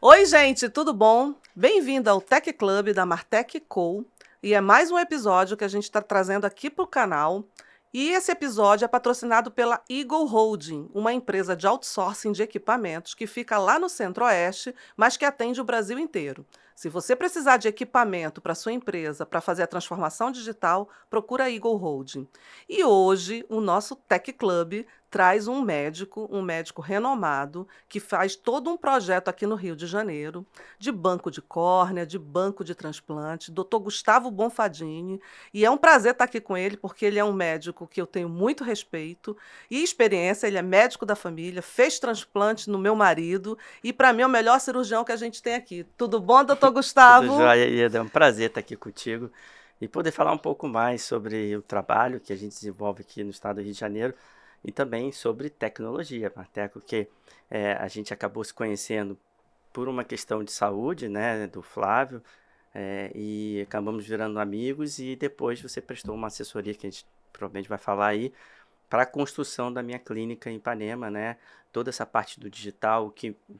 Oi, gente, tudo bom? Bem-vindo ao Tech Club da Martech Co. E é mais um episódio que a gente está trazendo aqui para o canal. E esse episódio é patrocinado pela Eagle Holding, uma empresa de outsourcing de equipamentos que fica lá no Centro-Oeste, mas que atende o Brasil inteiro. Se você precisar de equipamento para sua empresa para fazer a transformação digital, procura a Eagle Holding. E hoje o nosso Tech Club traz um médico renomado, que faz todo um projeto aqui no Rio de Janeiro, de banco de córnea, de banco de transplante, Dr. Gustavo Bonfadini. E é um prazer estar aqui com ele, porque ele é um médico que eu tenho muito respeito e experiência. Ele é médico da família, fez transplante no meu marido e, para mim, é o melhor cirurgião que a gente tem aqui. Tudo bom, doutor Tudo Gustavo? jóia, Ieda. É um prazer estar aqui contigo e poder falar um pouco mais sobre o trabalho que a gente desenvolve aqui no estado do Rio de Janeiro e também sobre tecnologia, Marteco, que a gente acabou se conhecendo por uma questão de saúde, né, do Flávio, e acabamos virando amigos e depois você prestou uma assessoria que a gente provavelmente vai falar aí para a construção da minha clínica em Ipanema, né? Toda essa parte do digital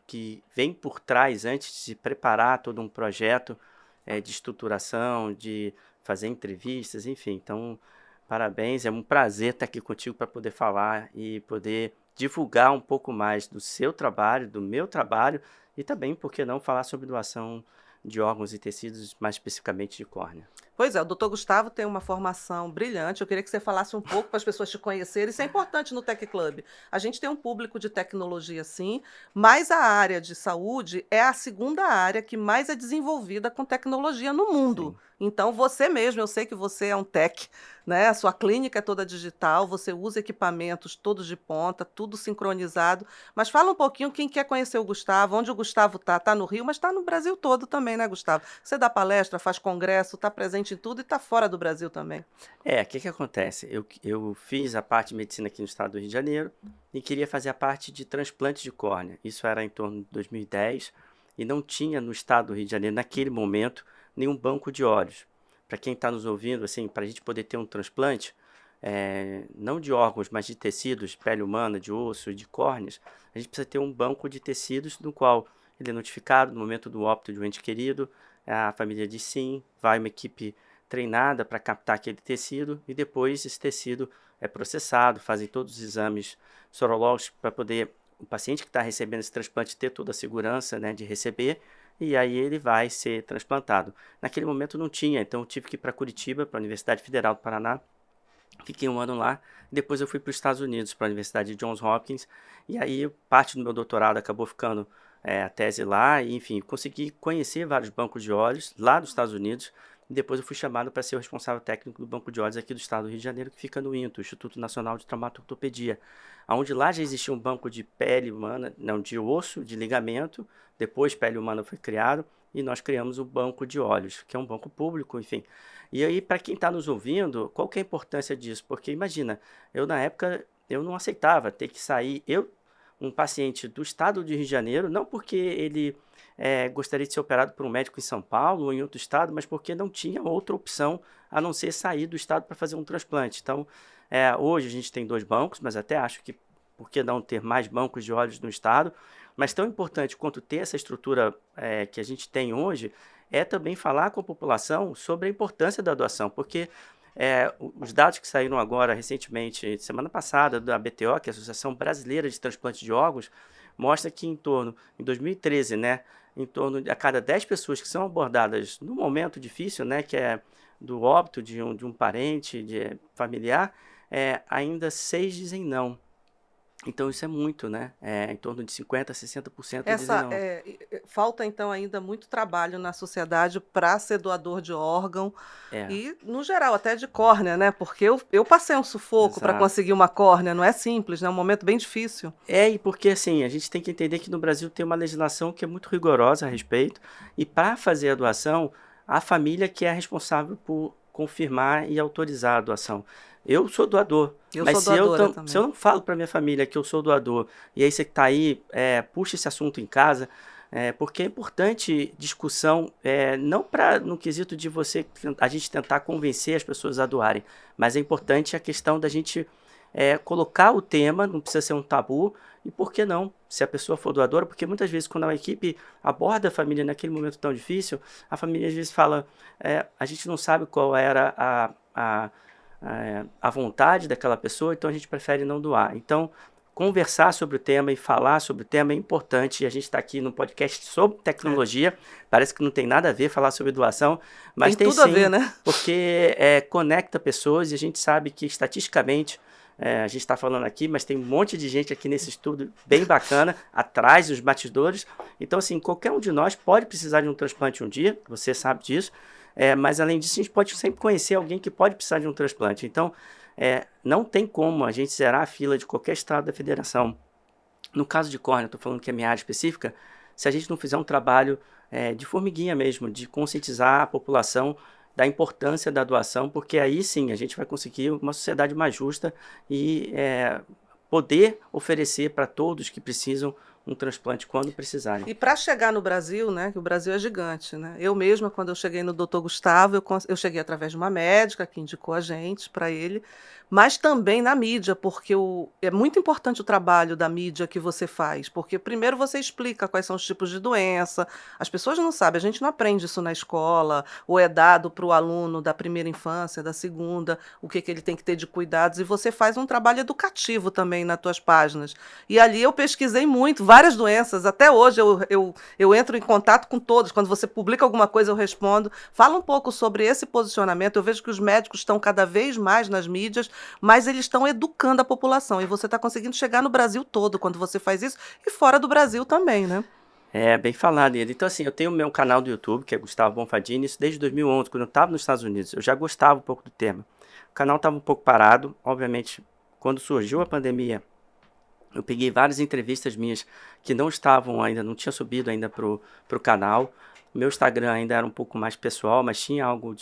que vem por trás antes de preparar todo um projeto de estruturação, de fazer entrevistas, enfim. Então, parabéns, é um prazer estar aqui contigo para poder falar e poder divulgar um pouco mais do seu trabalho, do meu trabalho e também, por que não, falar sobre doação de órgãos e tecidos, mais especificamente de córnea. Pois é, o doutor Gustavo tem uma formação brilhante. Eu queria que você falasse um pouco para as pessoas te conhecerem. Isso é importante no Tech Club. A gente tem um público de tecnologia, sim, mas a área de saúde é a segunda área que mais é desenvolvida com tecnologia no mundo. Sim. Então, você mesmo, eu sei que você é um tech, né? A sua clínica é toda digital, você usa equipamentos todos de ponta, tudo sincronizado. Mas fala um pouquinho quem quer conhecer o Gustavo, onde o Gustavo está. Está no Rio, mas está no Brasil todo também, né, Gustavo? Você dá palestra, faz congresso, está presente em tudo e está fora do Brasil também. O que que acontece? Eu fiz a parte de medicina aqui no estado do Rio de Janeiro e queria fazer a parte de transplante de córnea. Isso era em torno de 2010 e não tinha no estado do Rio de Janeiro, naquele momento, nenhum banco de olhos. Para quem está nos ouvindo, assim, para a gente poder ter um transplante, não de órgãos, mas de tecidos, pele humana, de osso, de córneas, a gente precisa ter um banco de tecidos no qual ele é notificado no momento do óbito de um ente querido, a família diz sim, vai uma equipe treinada para captar aquele tecido e depois esse tecido é processado, fazem todos os exames sorológicos para poder o paciente que está recebendo esse transplante ter toda a segurança, né, de receber e aí ele vai ser transplantado. Naquele momento não tinha, então eu tive que ir para Curitiba, para a Universidade Federal do Paraná, fiquei um ano lá, depois eu fui para os Estados Unidos, para a Universidade de Johns Hopkins, e aí parte do meu doutorado acabou ficando a tese lá, e enfim, consegui conhecer vários bancos de olhos lá dos Estados Unidos, e depois eu fui chamado para ser o responsável técnico do banco de olhos aqui do estado do Rio de Janeiro, que fica no INTO, Instituto Nacional de Traumatortopedia, onde lá já existia um banco de pele humana, não, de osso, de ligamento, depois pele humana foi criado, e nós criamos o banco de olhos, que é um banco público, enfim. E aí, para quem está nos ouvindo, qual que é a importância disso? Porque imagina, eu na época, eu não aceitava ter que sair, um paciente do estado de Rio de Janeiro, não porque ele gostaria de ser operado por um médico em São Paulo ou em outro estado, mas porque não tinha outra opção a não ser sair do estado para fazer um transplante. Então, hoje a gente tem 2 bancos, mas até acho que por que não ter mais bancos de olhos no estado? Mas tão importante quanto ter essa estrutura que a gente tem hoje, é também falar com a população sobre a importância da doação, porque os dados que saíram agora recentemente, semana passada, da BTO, que é a Associação Brasileira de Transplante de Órgãos, mostra que em 2013, né, em torno de a cada 10 pessoas que são abordadas no momento difícil, né, que é do óbito de um parente, de familiar, ainda 6 dizem não. Então isso é muito, né? Em torno de 50% a 60% dizem Essa, não. falta, então, ainda muito trabalho na sociedade para ser doador de órgão É, e, no geral, até de córnea, né? Porque eu passei um sufoco para exato. conseguir uma córnea, não é simples, né? É um momento bem difícil. E porque assim, a gente tem que entender que no Brasil tem uma legislação que é muito rigorosa a respeito, e para fazer a doação, a família que é responsável por confirmar e autorizar a doação. Eu sou doador, Eu mas sou doadora se eu também. não falo para minha família que eu sou doador, e aí você que está aí, puxa esse assunto em casa, porque é importante discussão, não para no quesito de a gente tentar convencer as pessoas a doarem, mas é importante a questão da gente colocar o tema, não precisa ser um tabu, e por que não, se a pessoa for doadora, porque muitas vezes quando a equipe aborda a família naquele momento tão difícil, a família às vezes fala, a gente não sabe qual era a vontade daquela pessoa, então a gente prefere não doar. Então, conversar sobre o tema e falar sobre o tema é importante. A gente está aqui no podcast sobre tecnologia. Parece que não tem nada a ver falar sobre doação, mas tem tudo sim, a ver, né? porque conecta pessoas e a gente sabe que estatisticamente, a gente está falando aqui, mas tem um monte de gente aqui nesse estudo bem bacana, atrás dos bastidores. Então, assim, qualquer um de nós pode precisar de um transplante um dia, você sabe disso. Mas além disso, a gente pode sempre conhecer alguém que pode precisar de um transplante. Então, não tem como a gente zerar a fila de qualquer estado da federação. No caso de córnea, estou falando que é minha área específica, se a gente não fizer um trabalho de formiguinha mesmo, de conscientizar a população da importância da doação, porque aí sim a gente vai conseguir uma sociedade mais justa e poder oferecer para todos que precisam um transplante quando precisarem. E para chegar no Brasil, né, que o Brasil é gigante, né? Eu mesma, quando eu cheguei no Dr. Gustavo, eu cheguei através de uma médica que indicou a gente para ele, mas também na mídia, porque é muito importante o trabalho da mídia que você faz, porque primeiro você explica quais são os tipos de doença, as pessoas não sabem, a gente não aprende isso na escola, ou é dado para o aluno da primeira infância, da segunda, o que ele tem que ter de cuidados, e você faz um trabalho educativo também nas tuas páginas. E ali eu pesquisei muito, várias doenças, até hoje eu entro em contato com todos, quando você publica alguma coisa eu respondo. Fala um pouco sobre esse posicionamento, eu vejo que os médicos estão cada vez mais nas mídias, mas eles estão educando a população, e você está conseguindo chegar no Brasil todo quando você faz isso, e fora do Brasil também, né? Bem falado ele. Então, assim, eu tenho o meu canal do YouTube, que é Gustavo Bonfadini, isso desde 2011, quando eu estava nos Estados Unidos. Eu já gostava um pouco do tema. O canal estava um pouco parado, obviamente, quando surgiu a pandemia, eu peguei várias entrevistas minhas que não estavam ainda, não tinha subido ainda pro canal. O meu Instagram ainda era um pouco mais pessoal, mas tinha algo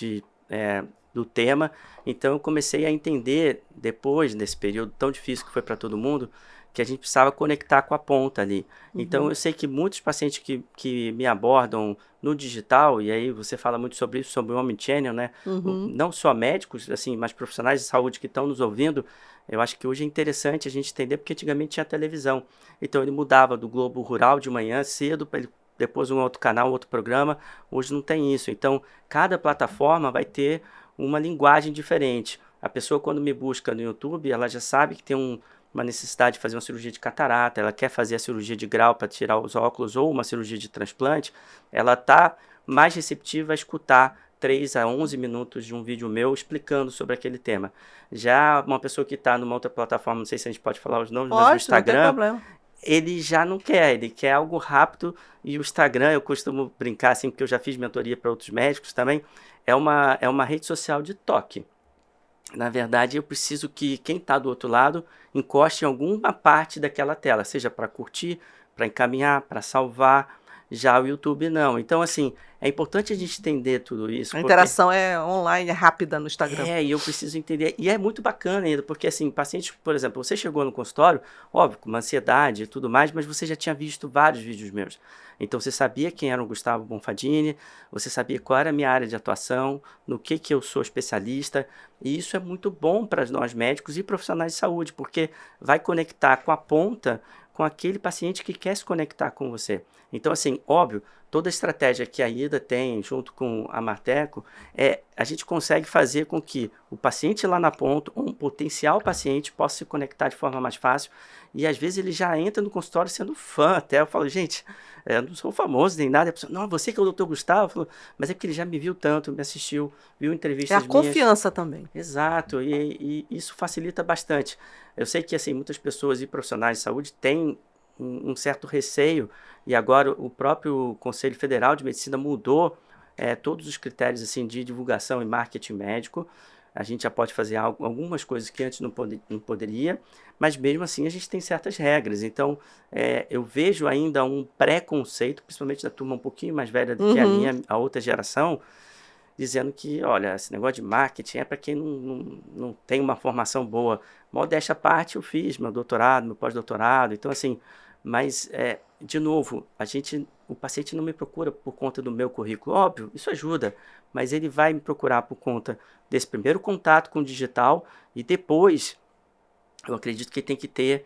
do tema. Então eu comecei a entender, depois desse período tão difícil que foi para todo mundo, que a gente precisava conectar com a ponta ali. Então eu sei que muitos pacientes que me abordam no digital, e aí você fala muito sobre isso, sobre o Omnichannel, né? Não só médicos, assim, mas profissionais de saúde que estão nos ouvindo, eu acho que hoje é interessante a gente entender, porque antigamente tinha televisão. Então ele mudava do Globo Rural de manhã cedo, para ele depois um outro canal, outro programa. Hoje não tem isso. Então cada plataforma vai ter uma linguagem diferente. A pessoa, quando me busca no YouTube, ela já sabe que tem uma necessidade de fazer uma cirurgia de catarata, ela quer fazer a cirurgia de grau para tirar os óculos ou uma cirurgia de transplante, ela está mais receptiva a escutar 3 a 11 minutos de um vídeo meu explicando sobre aquele tema. Já uma pessoa que está numa outra plataforma, não sei se a gente pode falar os nomes, mas no Instagram, não tem problema. Ele já não quer, ele quer algo rápido, e o Instagram, eu costumo brincar assim, porque eu já fiz mentoria para outros médicos também, é uma rede social de toque. Na verdade, eu preciso que quem está do outro lado encoste em alguma parte daquela tela, seja para curtir, para encaminhar, para salvar. Já o YouTube não. Então, assim, é importante a gente entender tudo isso. A interação é online, é rápida no Instagram. E eu preciso entender. E é muito bacana ainda, porque assim, paciente, por exemplo, você chegou no consultório, óbvio, com uma ansiedade e tudo mais, mas você já tinha visto vários vídeos meus. Então você sabia quem era o Gustavo Bonfadini, você sabia qual era a minha área de atuação, no que eu sou especialista, e isso é muito bom para nós médicos e profissionais de saúde, porque vai conectar com a ponta, com aquele paciente que quer se conectar com você. Então, assim, óbvio, toda a estratégia que a IDA tem, junto com a Marteco, a gente consegue fazer com que o paciente lá na ponta, ou um potencial paciente, possa se conectar de forma mais fácil, e às vezes ele já entra no consultório sendo fã até. Eu falo, gente, eu não sou famoso nem nada. A pessoa, não, você que é o Dr. Gustavo? Eu falo, mas é porque ele já me viu tanto, me assistiu, viu entrevistas minhas. É a confiança também. Exato, e isso facilita bastante. Eu sei que assim, muitas pessoas e profissionais de saúde têm um certo receio, e agora o próprio Conselho Federal de Medicina mudou todos os critérios assim, de divulgação e marketing médico. A gente já pode fazer algumas coisas que antes não poderia, mas mesmo assim a gente tem certas regras. Então, eu vejo ainda um preconceito, principalmente da turma um pouquinho mais velha do que a outra geração, dizendo que, olha, esse negócio de marketing é para quem não tem uma formação boa. Modéstia à parte, eu fiz meu doutorado, meu pós-doutorado, então assim, mas, de novo, o paciente não me procura por conta do meu currículo, óbvio, isso ajuda, mas ele vai me procurar por conta desse primeiro contato com o digital, e depois eu acredito que tem que ter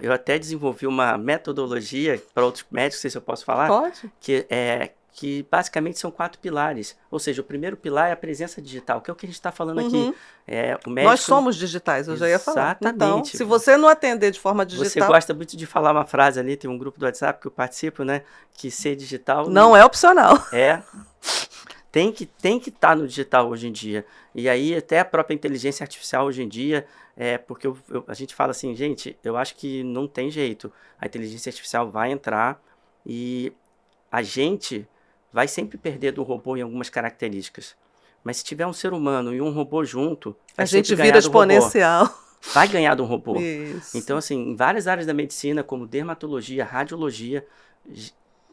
eu até desenvolvi uma metodologia para outros médicos, não sei se eu posso falar, Pode? que basicamente são 4 pilares. Ou seja, o primeiro pilar é a presença digital, que é o que a gente está falando aqui. Uhum. O Nós médico... somos digitais, eu já ia falar. Então, Exatamente. se você não atender de forma Você digital, gosta muito de falar uma frase ali, tem um grupo do WhatsApp que eu participo, né? Que ser digital não é opcional. tem que estar no digital hoje em dia. E aí até a própria inteligência artificial hoje em dia, porque a gente fala assim, gente, eu acho que não tem jeito. A inteligência artificial vai entrar e a gente vai sempre perder do robô em algumas características. Mas se tiver um ser humano e um robô junto, A vai gente sempre vira ganhar do robô. exponencial. Vai ganhar do robô. Isso. Então, assim, em várias áreas da medicina, como dermatologia, radiologia,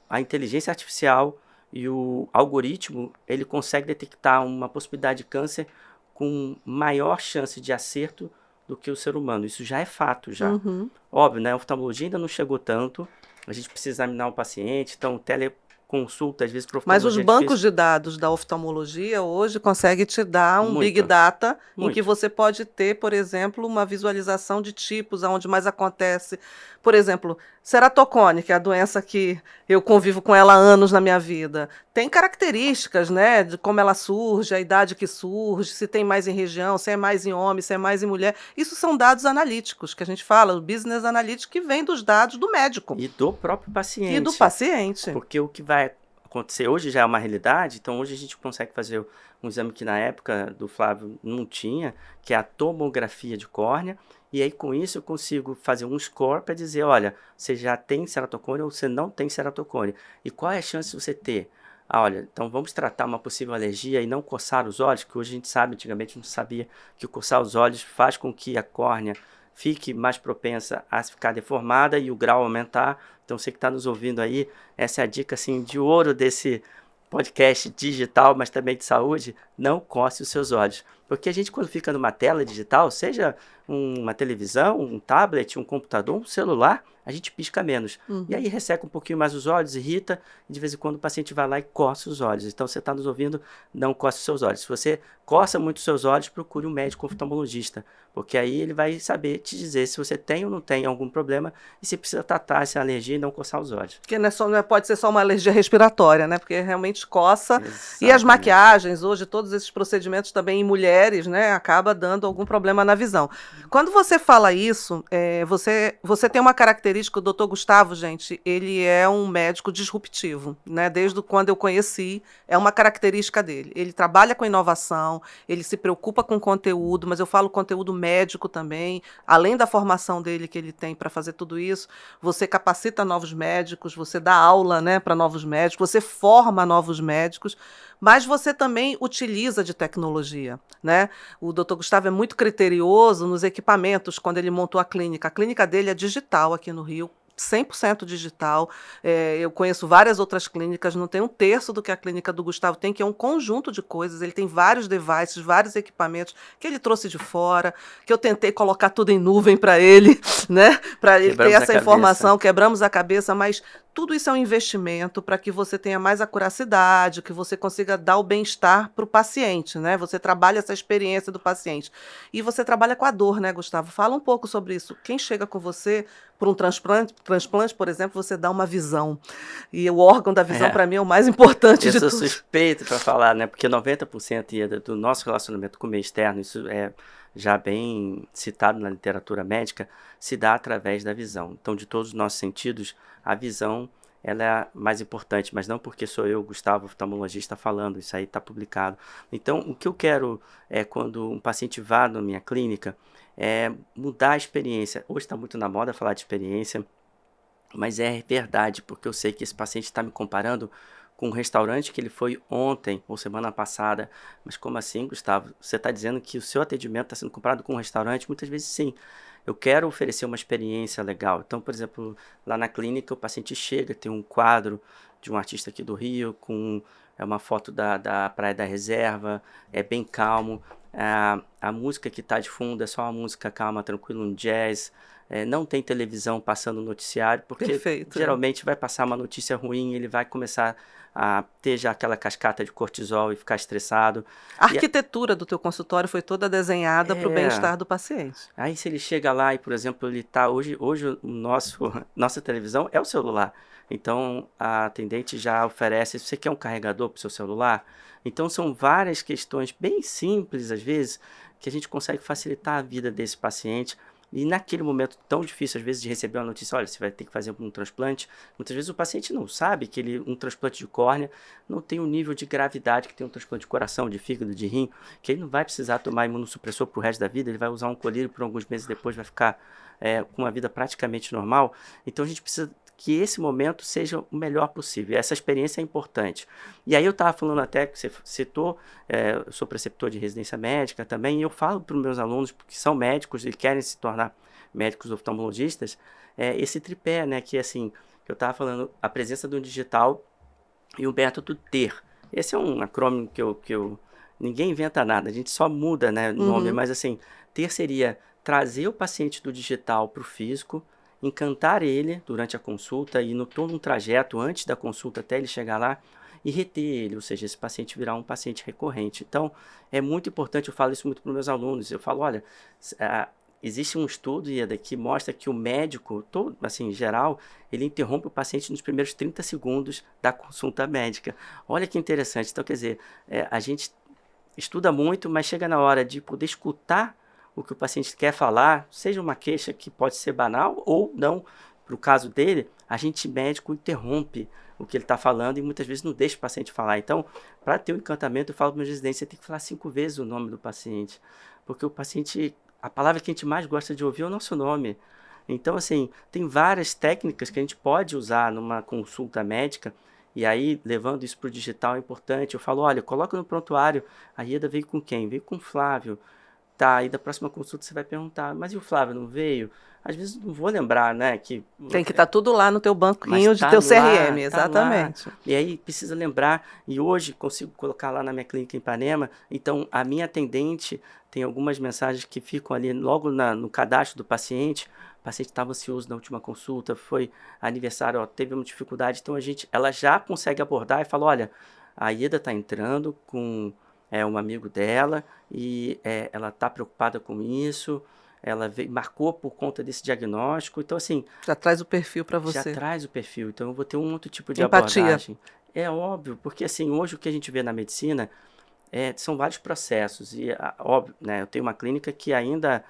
a inteligência artificial e o algoritmo, ele consegue detectar uma possibilidade de câncer com maior chance de acerto do que o ser humano. Isso já é fato, já. Uhum. Óbvio, né? A oftalmologia ainda não chegou tanto. A gente precisa examinar o paciente, então teleconsulta, às vezes, para Mas os oftalmologia é bancos difícil. de dados da oftalmologia hoje conseguem te dar um Big Muito, Data em que muito. você pode ter, por exemplo, uma visualização de tipos, onde mais acontece. Por exemplo, ceratocone, que é a doença que eu convivo com ela há anos na minha vida. Tem características, né, de como ela surge, a idade que surge, se tem mais em região, se é mais em homem, se é mais em mulher. Isso são dados analíticos, que a gente fala, o business analytics, que vem dos dados do médico E do próprio paciente. e do paciente. Porque o que vai acontecer hoje já é uma realidade, então hoje a gente consegue fazer um exame que na época do Flávio não tinha, que é a tomografia de córnea, e aí com isso eu consigo fazer um score para dizer, olha, você já tem ceratocone ou você não tem ceratocone. E qual é a chance de você ter? Olha, então vamos tratar uma possível alergia e não coçar os olhos, que hoje a gente sabe, antigamente não sabia que o coçar os olhos faz com que a córnea fique mais propensa a ficar deformada e o grau aumentar. Então, você que está nos ouvindo aí, essa é a dica assim, de ouro desse podcast digital, mas também de saúde, não coce os seus olhos. Porque a gente, quando fica numa tela digital, seja uma televisão, um tablet, um computador, um celular, a gente pisca menos. E aí resseca um pouquinho mais os olhos, irrita, e de vez em quando o paciente vai lá e coça os olhos. Então, você está nos ouvindo, não coce os seus olhos. Se você coça muito os seus olhos, procure um médico oftalmologista, porque aí ele vai saber te dizer se você tem ou não tem algum problema e se precisa tratar essa alergia e não coçar os olhos. Porque pode ser só uma alergia respiratória, né? Porque realmente coça. Exatamente. E as maquiagens, hoje, todos esses procedimentos também em mulheres, né? Acaba dando algum problema na visão. Quando você fala isso, você tem uma característica, o doutor Gustavo, gente, ele é um médico disruptivo, né? Desde quando eu conheci, é uma característica dele. Ele trabalha com inovação, ele se preocupa com conteúdo, mas eu falo conteúdo médico também, além da formação dele que ele tem para fazer tudo isso, você capacita novos médicos, você dá aula, né, para novos médicos, você forma novos médicos, mas você também utiliza de tecnologia, né? O doutor Gustavo é muito criterioso nos equipamentos quando ele montou a clínica. A clínica dele é digital aqui no Rio, 100% digital. Eu conheço várias outras clínicas, não tem um terço do que a clínica do Gustavo tem, que é um conjunto de coisas. Ele tem vários devices, vários equipamentos que ele trouxe de fora, que eu tentei colocar tudo em nuvem para ele, né? Para ele ter essa informação, quebramos a cabeça, mas tudo isso é um investimento para que você tenha mais acuracidade, que você consiga dar o bem-estar para o paciente, né? Você trabalha essa experiência do paciente. E você trabalha com a dor, né, Gustavo? Fala um pouco sobre isso. Quem chega com você por um transplante, por exemplo, você dá uma visão. E o órgão da visão, para mim, é o mais importante de tudo. Eu sou suspeito para falar, né? Porque 90% do nosso relacionamento com o meio externo, isso é já bem citado na literatura médica, se dá através da visão. Então, de todos os nossos sentidos, a visão ela é mais importante, mas não porque sou eu, Gustavo, oftalmologista, falando, isso aí está publicado. Então, o que eu quero quando um paciente vá na minha clínica, é mudar a experiência. Hoje está muito na moda falar de experiência, mas é verdade, porque eu sei que esse paciente está me comparando com um restaurante que ele foi ontem ou semana passada. Mas como assim, Gustavo? Você está dizendo que o seu atendimento está sendo comparado com um restaurante? Muitas vezes sim. Eu quero oferecer uma experiência legal. Então, por exemplo, lá na clínica o paciente chega, tem um quadro de um artista aqui do Rio, com uma foto da Praia da Reserva, é bem calmo. A música que está de fundo é só uma música calma, tranquila, um jazz. não tem televisão passando o noticiário, porque Perfeito. geralmente vai passar uma notícia ruim, ele vai começar a ter já aquela cascata de cortisol e ficar estressado. A arquitetura do teu consultório foi toda desenhada para o bem-estar do paciente. Aí se ele chega lá e, por exemplo, ele tá hoje nossa televisão é o celular. Então a atendente já oferece, você quer um carregador para o seu celular? Então são várias questões bem simples às vezes que a gente consegue facilitar a vida desse paciente. E naquele momento tão difícil, às vezes, de receber uma notícia, olha, você vai ter que fazer um transplante. Muitas vezes o paciente não sabe que um transplante de córnea não tem o nível de gravidade que tem um transplante de coração, de fígado, de rim, que ele não vai precisar tomar imunossupressor pro resto da vida, ele vai usar um colírio por alguns meses depois, vai ficar com uma vida praticamente normal. Então a gente precisa que esse momento seja o melhor possível. Essa experiência é importante. E aí eu estava falando até, que você citou, eu sou preceptor de residência médica também, e eu falo para os meus alunos, que são médicos e querem se tornar médicos oftalmologistas, esse tripé, né, que assim, eu estava falando, a presença do digital e o método TER. Esse é um acrônimo que eu ninguém inventa nada, a gente só muda, né, o nome, mas assim, TER seria trazer o paciente do digital para o físico, encantar ele durante a consulta e no todo um trajeto antes da consulta até ele chegar lá e reter ele, ou seja, esse paciente virar um paciente recorrente. Então, é muito importante, eu falo isso muito para os meus alunos, eu falo, olha, existe um estudo, Ieda, que mostra que o médico, todo, assim, em geral, ele interrompe o paciente nos primeiros 30 segundos da consulta médica. Olha que interessante. Então, quer dizer, a gente estuda muito, mas chega na hora de poder escutar o que o paciente quer falar, seja uma queixa que pode ser banal ou não, para o caso dele, a gente médico interrompe o que ele está falando e muitas vezes não deixa o paciente falar. Então, para ter um encantamento, eu falo para meus residentes, você tem que falar 5 vezes o nome do paciente, porque o paciente, a palavra que a gente mais gosta de ouvir é o nosso nome. Então, assim, tem várias técnicas que a gente pode usar numa consulta médica, e aí, levando isso para o digital é importante. Eu falo, olha, coloca no prontuário, a Ieda veio com quem? Veio com o Flávio. Tá, aí da próxima consulta você vai perguntar, mas e o Flávio não veio? Às vezes não vou lembrar, né? Tem que estar tudo lá no teu banquinho de teu CRM, exatamente. Lá, e aí precisa lembrar, e hoje consigo colocar lá na minha clínica em Ipanema, então a minha atendente tem algumas mensagens que ficam ali logo no cadastro do paciente, o paciente estava ansioso na última consulta, foi aniversário, teve uma dificuldade, então ela já consegue abordar e fala, olha, a Ieda está entrando com um amigo dela e ela está preocupada com isso, ela marcou por conta desse diagnóstico, então assim... Já traz o perfil para você. Já traz o perfil, então eu vou ter um outro tipo de empatia. Abordagem. É óbvio, porque assim, hoje o que a gente vê na medicina são vários processos, e óbvio, né, eu tenho uma clínica que ainda,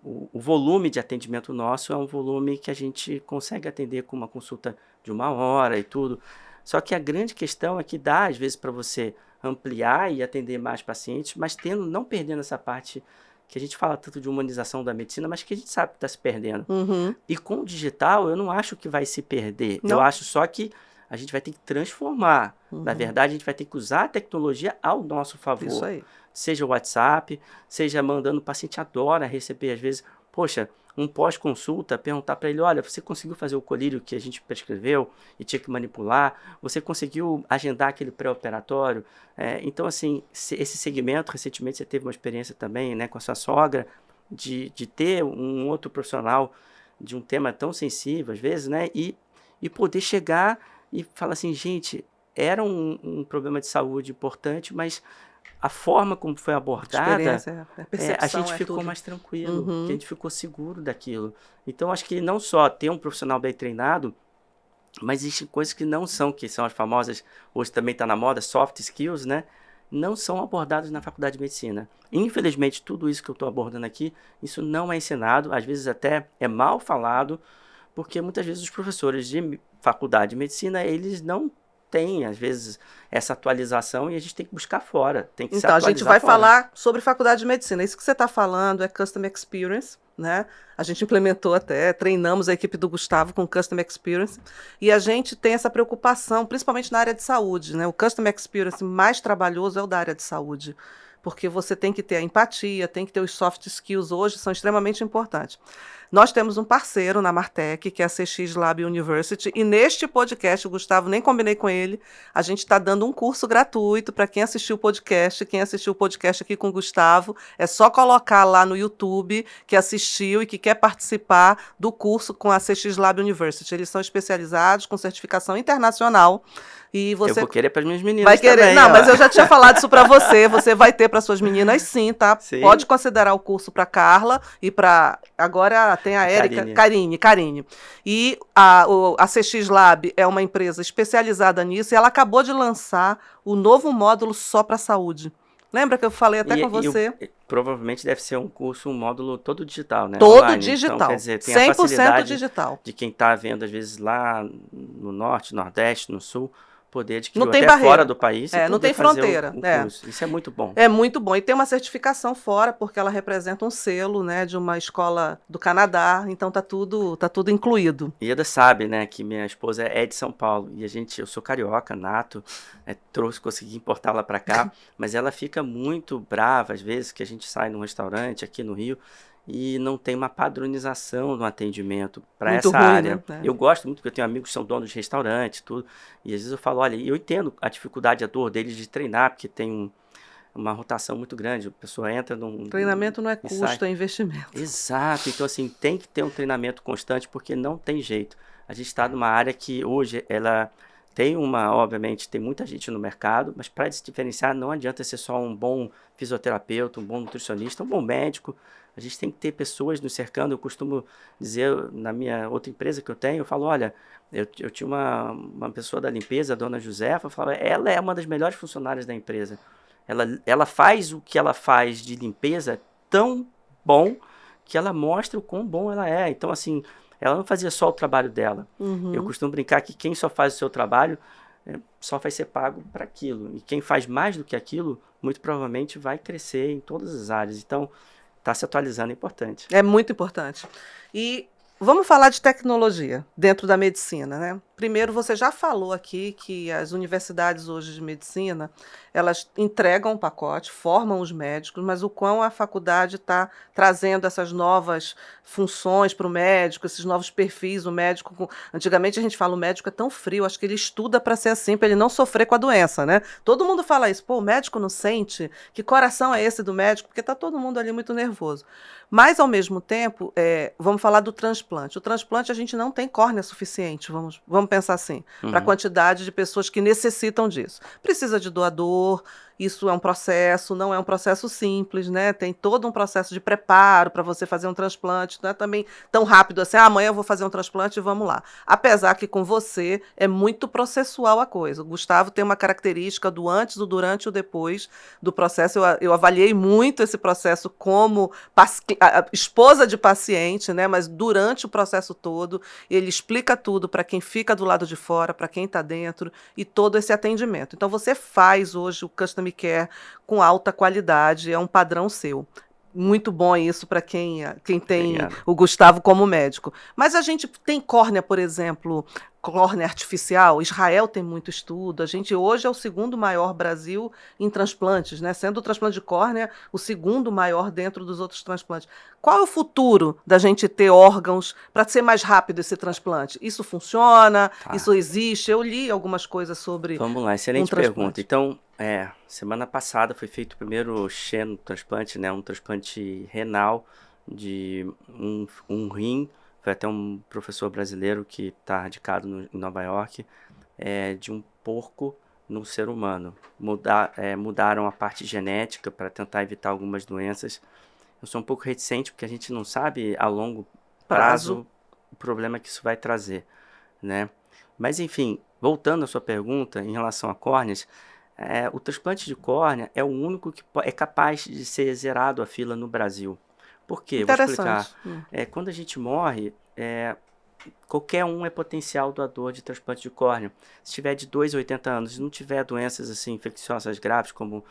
o volume de atendimento nosso é um volume que a gente consegue atender com uma consulta de 1 hora e tudo, só que a grande questão é que dá às vezes para você ampliar e atender mais pacientes, mas não perdendo essa parte que a gente fala tanto de humanização da medicina, mas que a gente sabe que está se perdendo. E com o digital, eu não acho que vai se perder. Não. Eu acho só que a gente vai ter que transformar. Na verdade, a gente vai ter que usar a tecnologia ao nosso favor. Isso aí. Seja o WhatsApp, seja mandando, o paciente adora receber, às vezes, poxa, um pós-consulta, perguntar para ele, olha, você conseguiu fazer o colírio que a gente prescreveu e tinha que manipular? Você conseguiu agendar aquele pré-operatório? Então, assim, esse segmento, recentemente você teve uma experiência também, né, com a sua sogra, de ter um outro profissional de um tema tão sensível, às vezes, né, e poder chegar e falar assim, gente, era um problema de saúde importante, mas a forma como foi abordada, a gente ficou tudo mais tranquilo, a gente ficou seguro daquilo. Então, acho que não só ter um profissional bem treinado, mas existem coisas que não são, que são as famosas, hoje também está na moda, soft skills, né? Não são abordadas na faculdade de medicina. Infelizmente, tudo isso que eu estou abordando aqui, isso não é ensinado, às vezes até é mal falado, porque muitas vezes os professores de faculdade de medicina, eles não tem, às vezes, essa atualização e a gente tem que buscar fora. Tem que então, a gente vai falar sobre faculdade de medicina. Isso que você está falando é Customer Experience, né? A gente implementou até, treinamos a equipe do Gustavo com Customer Experience e a gente tem essa preocupação, principalmente na área de saúde, né? O Customer Experience mais trabalhoso é o da área de saúde, porque você tem que ter a empatia, tem que ter os soft skills hoje, são extremamente importantes. Nós temos um parceiro na Martech, que é a CX Lab University, e neste podcast, o Gustavo, nem combinei com ele, a gente está dando um curso gratuito para quem assistiu o podcast. Quem assistiu o podcast aqui com o Gustavo, é só colocar lá no YouTube que assistiu e que quer participar do curso com a CX Lab University. Eles são especializados com certificação internacional. E você Eu vou querer para as minhas meninas vai querer. também. Não, Ó. mas eu já tinha falado isso para você. Você vai ter para suas meninas, sim, tá? Sim. Pode considerar o curso para Carla e para agora tem a Érica, Karine. E a CX Lab é uma empresa especializada nisso e ela acabou de lançar o novo módulo só para saúde. Lembra que eu falei até com você? Provavelmente deve ser um módulo todo digital, né? Todo online. digital. Então, quer dizer, tem 100% a facilidade digital. de quem está vendo, às vezes, lá no norte, nordeste, no sul, poder adquirir não tem até barreira. Fora do país. Não tem fronteira. O curso. Isso é muito bom. É muito bom. E tem uma certificação fora, porque ela representa um selo, né, de uma escola do Canadá. Então tá tudo incluído. E Eda sabe, né, que minha esposa é de São Paulo. E eu sou carioca, nato, consegui importá-la para cá. Mas ela fica muito brava, às vezes, que a gente sai num restaurante aqui no Rio e não tem uma padronização no atendimento para essa área. Né? Eu gosto muito, porque eu tenho amigos que são donos de restaurante, tudo, e às vezes eu falo, olha, eu entendo a dificuldade, a dor deles de treinar, porque tem uma rotação muito grande, a pessoa entra num... Treinamento não é custo, é investimento. Exato, então assim, tem que ter um treinamento constante, porque não tem jeito. A gente está numa área que hoje, ela tem obviamente, tem muita gente no mercado, mas para se diferenciar não adianta ser só um bom fisioterapeuta, um bom nutricionista, um bom médico. A gente tem que ter pessoas nos cercando. Eu costumo dizer, na minha outra empresa que eu tenho, eu falo, olha, eu tinha uma pessoa da limpeza, a dona Josefa, eu falava, ela é uma das melhores funcionárias da empresa. Ela faz o que ela faz de limpeza tão bom que ela mostra o quão bom ela é. Então, assim, ela não fazia só o trabalho dela. Uhum. Eu costumo brincar que quem só faz o seu trabalho só vai ser pago para aquilo. E quem faz mais do que aquilo, muito provavelmente vai crescer em todas as áreas. Então, está se atualizando é importante. É muito importante. E vamos falar de tecnologia dentro da medicina, né? Primeiro, você já falou aqui que as universidades hoje de medicina, elas entregam um pacote, formam os médicos, mas o quão a faculdade está trazendo essas novas funções para o médico, esses novos perfis, o médico... Antigamente a gente fala, o médico é tão frio, acho que ele estuda para ser assim, para ele não sofrer com a doença, né? Todo mundo fala isso, pô, o médico não sente? Que coração é esse do médico? Porque está todo mundo ali muito nervoso. Mas, ao mesmo tempo, vamos falar do transplante. O transplante, a gente não tem córnea suficiente, vamos pensar assim, para a quantidade de pessoas que necessitam disso. Precisa de doador, isso é um processo, não é um processo simples, né? Tem todo um processo de preparo para você fazer um transplante, não é também tão rápido assim, amanhã eu vou fazer um transplante e vamos lá. Apesar que com você é muito processual a coisa. O Gustavo tem uma característica do antes, do durante e o depois do processo. Eu avaliei muito esse processo como esposa de paciente, né? Mas durante o processo todo, ele explica tudo para quem fica do lado de fora, para quem está dentro, e todo esse atendimento. Então, você faz hoje o Custom Care com alta qualidade, é um padrão seu. Muito bom isso para quem tem o Gustavo como médico. Mas a gente tem córnea, por exemplo, córnea artificial. Israel tem muito estudo. A gente hoje é o segundo maior Brasil em transplantes, né? Sendo o transplante de córnea o segundo maior dentro dos outros transplantes. Qual é o futuro da gente ter órgãos para ser mais rápido esse transplante? Isso funciona? Tá. Isso existe? Eu li algumas coisas sobre. Vamos lá, excelente pergunta. Então, semana passada foi feito o primeiro xenotransplante, né? Um transplante renal de um rim. Foi até um professor brasileiro que está radicado em Nova York, de um porco no ser humano. Mudaram a parte genética para tentar evitar algumas doenças. Eu sou um pouco reticente porque a gente não sabe a longo prazo o problema que isso vai trazer, né? Mas, enfim, voltando à sua pergunta em relação a córneas, o transplante de córnea é o único que é capaz de ser zerado a fila no Brasil. Por quê? Vou explicar. Quando a gente morre, qualquer um é potencial doador de transplante de córnea. Se tiver de 2 a 80 anos e não tiver doenças assim, infecciosas graves, como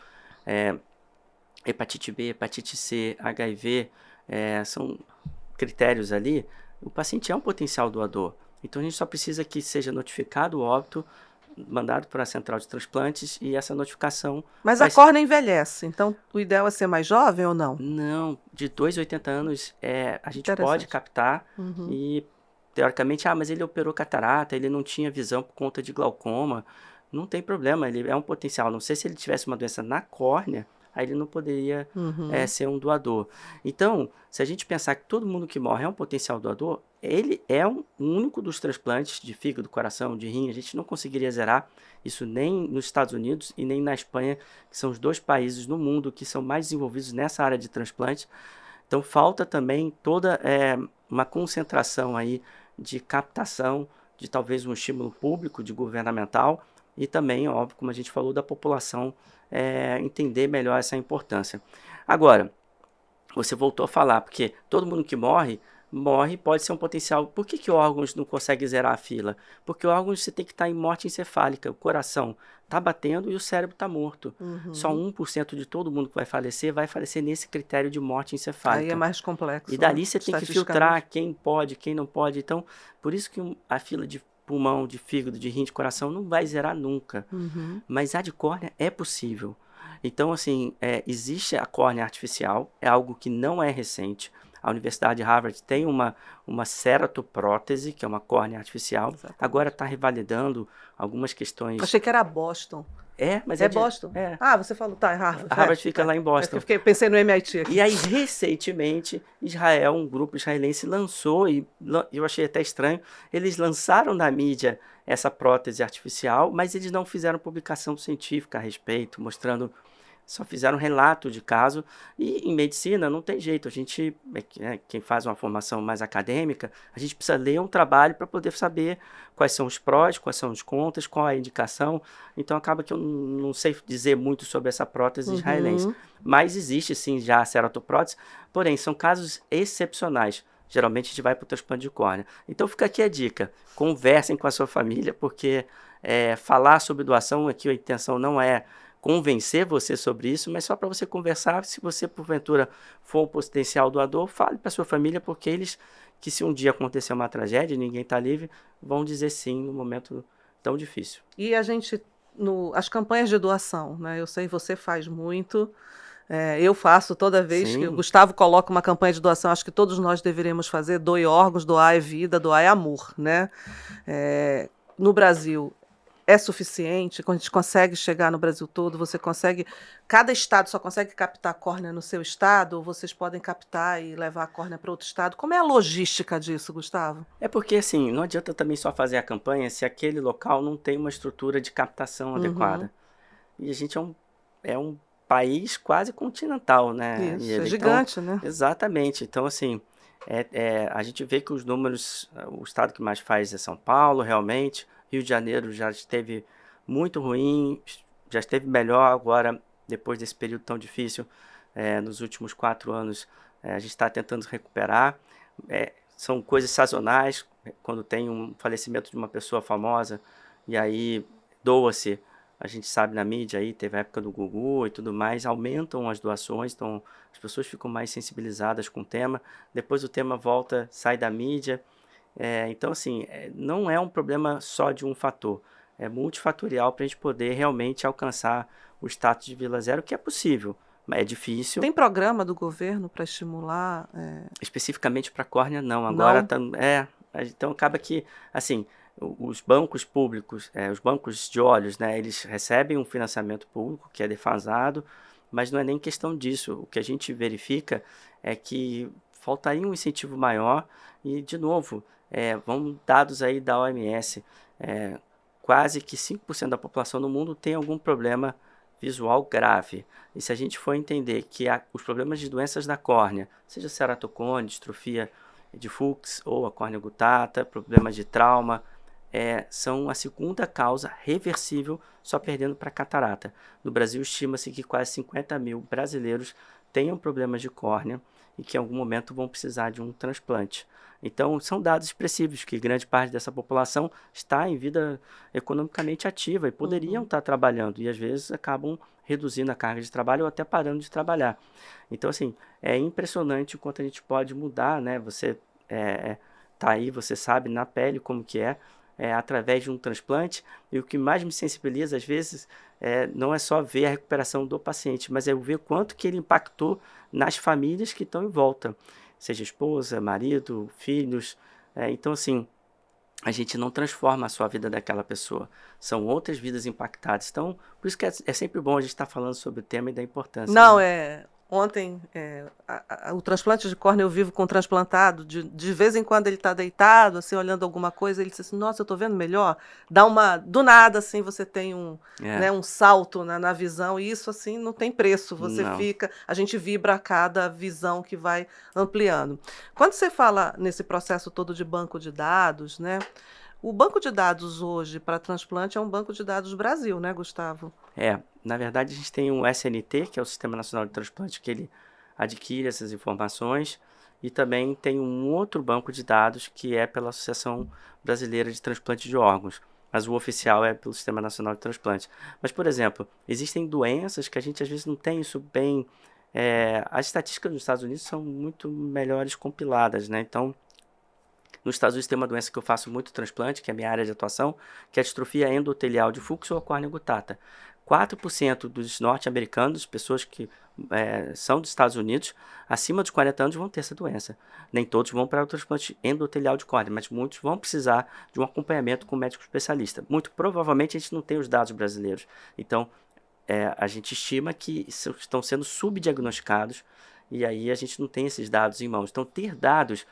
hepatite B, hepatite C, HIV, são critérios ali, o paciente é um potencial doador. Então, a gente só precisa que seja notificado o óbito mandado para a central de transplantes e essa notificação Mas vai a córnea envelhece, então o ideal é ser mais jovem ou não? Não, de 2 a 80 anos a gente pode Interessante. captar Uhum. e, teoricamente, mas ele operou catarata, ele não tinha visão por conta de glaucoma. Não tem problema, ele é um potencial. Não sei se ele tivesse uma doença na córnea, aí ele não poderia Uhum. ser um doador. Então, se a gente pensar que todo mundo que morre é um potencial doador, ele é um único dos transplantes de fígado, coração, de rim. A gente não conseguiria zerar isso nem nos Estados Unidos e nem na Espanha, que são os 2 países no mundo que são mais desenvolvidos nessa área de transplante. Então, falta também toda uma concentração aí de captação, de talvez um estímulo público, de governamental, e também, óbvio, como a gente falou, da população entender melhor essa importância. Agora, você voltou a falar, porque todo mundo que morre pode ser um potencial. Por que órgãos não consegue zerar a fila? Porque órgãos você tem que estar em morte encefálica, o coração está batendo e o cérebro está morto. Só 1% de todo mundo que vai falecer nesse critério de morte encefálica. Aí é mais complexo. E dali você tem que filtrar quem pode, quem não pode. Então, por isso que a fila de pulmão, de fígado, de rim, de coração não vai zerar nunca. Mas a de córnea é possível. Então, assim, existe a córnea artificial, é algo que não é recente. A Universidade de Harvard tem uma ceratoprótese, que é uma córnea artificial. Exatamente. Agora está revalidando algumas questões. Achei que era Boston. Mas Boston? Você falou, tá, é Harvard. A Harvard fica lá em Boston. Eu pensei no MIT aqui. E aí, recentemente, Israel, um grupo israelense lançou, e eu achei até estranho, eles lançaram na mídia essa prótese artificial, mas eles não fizeram publicação científica a respeito, mostrando, só fizeram relato de caso. E em medicina não tem jeito, a gente, quem faz uma formação mais acadêmica, a gente precisa ler um trabalho para poder saber quais são os prós, quais são os contras, qual a indicação. Então acaba que eu não sei dizer muito sobre essa prótese israelense. Mas existe sim já a ceratoprótese, porém são casos excepcionais. Geralmente a gente vai para o transplante de córnea. Então fica aqui a dica, conversem com a sua família, porque falar sobre doação aqui, a intenção não é convencer você sobre isso, mas só para você conversar. Se você porventura for um potencial doador, fale para sua família, porque eles, que se um dia acontecer uma tragédia e ninguém está livre, vão dizer sim no momento tão difícil. E a gente, as campanhas de doação, né? Eu sei que você faz muito, eu faço toda vez que o Gustavo coloca uma campanha de doação, acho que todos nós deveríamos fazer. Doe órgãos, doar é vida, doar é amor, né? No Brasil é suficiente, quando a gente consegue chegar no Brasil todo, você consegue, cada estado só consegue captar a córnea no seu estado, ou vocês podem captar e levar a córnea para outro estado? Como é a logística disso, Gustavo? É porque, assim, não adianta também só fazer a campanha se aquele local não tem uma estrutura de captação adequada. E a gente é um país quase continental, né? Isso, é gigante, né? Exatamente. Então, assim, a gente vê que os números, o estado que mais faz é São Paulo, realmente. Rio de Janeiro já esteve muito ruim, já esteve melhor agora, depois desse período tão difícil, nos últimos 4 anos, a gente está tentando recuperar. São coisas sazonais, quando tem um falecimento de uma pessoa famosa, e aí doa-se, a gente sabe na mídia, aí teve a época do Gugu e tudo mais, aumentam as doações, então as pessoas ficam mais sensibilizadas com o tema, depois o tema volta, sai da mídia. Então, assim, não é um problema só de um fator, é multifatorial para a gente poder realmente alcançar o status de Vila Zero, que é possível, mas é difícil. Tem programa do governo para estimular? Especificamente para a córnea, não. Agora então acaba que, assim, os bancos públicos, os bancos de olhos, né, eles recebem um financiamento público que é defasado, mas não é nem questão disso. O que a gente verifica é que faltaria um incentivo maior e, de novo, vão dados aí da OMS, quase que 5% da população no mundo tem algum problema visual grave. E se a gente for entender que os problemas de doenças da córnea, seja ceratocone, distrofia de Fuchs ou a córnea gutata, problemas de trauma, são a segunda causa reversível, só perdendo para catarata. No Brasil, estima-se que quase 50 mil brasileiros tenham problemas de córnea e que em algum momento vão precisar de um transplante. Então, são dados expressivos, que grande parte dessa população está em vida economicamente ativa e poderiam estar trabalhando, e às vezes acabam reduzindo a carga de trabalho ou até parando de trabalhar. Então, assim, é impressionante o quanto a gente pode mudar, né? Você tá aí, você sabe na pele como que através de um transplante. E o que mais me sensibiliza, às vezes, não é só ver a recuperação do paciente, mas é ver quanto que ele impactou nas famílias que estão em volta, seja esposa, marido, filhos. Então, assim, a gente não transforma a sua vida daquela pessoa. São outras vidas impactadas. Então, por isso que é sempre bom a gente estar falando sobre o tema e da importância, Não, né? ontem, o transplante de córnea eu vivo com o transplantado, de vez em quando ele está deitado, assim, olhando alguma coisa, ele diz assim, nossa, eu estou vendo melhor. Do nada, assim, você tem É, um salto na visão, e isso, assim, não tem preço. não. A gente vibra a cada visão que vai ampliando. Quando você fala nesse processo todo de banco de dados, né? O banco de dados hoje para transplante é um banco de dados Brasil, né, Gustavo? Na verdade, a gente tem um SNT, que é o Sistema Nacional de Transplante, que ele adquire essas informações, e também tem um outro banco de dados, que é pela Associação Brasileira de Transplante de Órgãos, mas o oficial é pelo Sistema Nacional de Transplante. Mas, por exemplo, existem doenças que a gente às vezes não tem isso bem... as estatísticas dos Estados Unidos são muito melhores compiladas, né? Então, nos Estados Unidos tem uma doença que eu faço muito transplante, que é a minha área de atuação, que é a distrofia endotelial de Fuchs ou córnea gutata. 4% dos norte-americanos, pessoas que são dos Estados Unidos, acima dos 40 anos vão ter essa doença. Nem todos vão para o transplante endotelial de córnea, mas muitos vão precisar de um acompanhamento com um médico especialista. Muito provavelmente a gente não tem os dados brasileiros. Então, a gente estima que estão sendo subdiagnosticados e aí a gente não tem esses dados em mãos. Então, ter dados,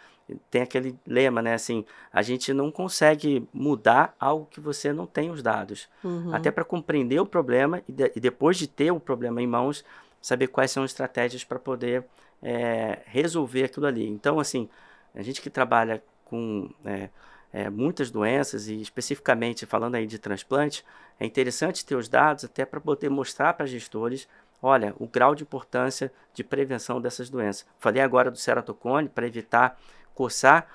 tem aquele lema, né? Assim, a gente não consegue mudar algo que você não tem os dados. Até Uhum. para compreender o problema e depois de ter o problema em mãos, saber quais são as estratégias para poder resolver aquilo ali. Então, assim, a gente que trabalha com muitas doenças e especificamente falando aí de transplante, é interessante ter os dados até para poder mostrar para gestores, olha, o grau de importância de prevenção dessas doenças. Falei agora do ceratocone para evitar coçar,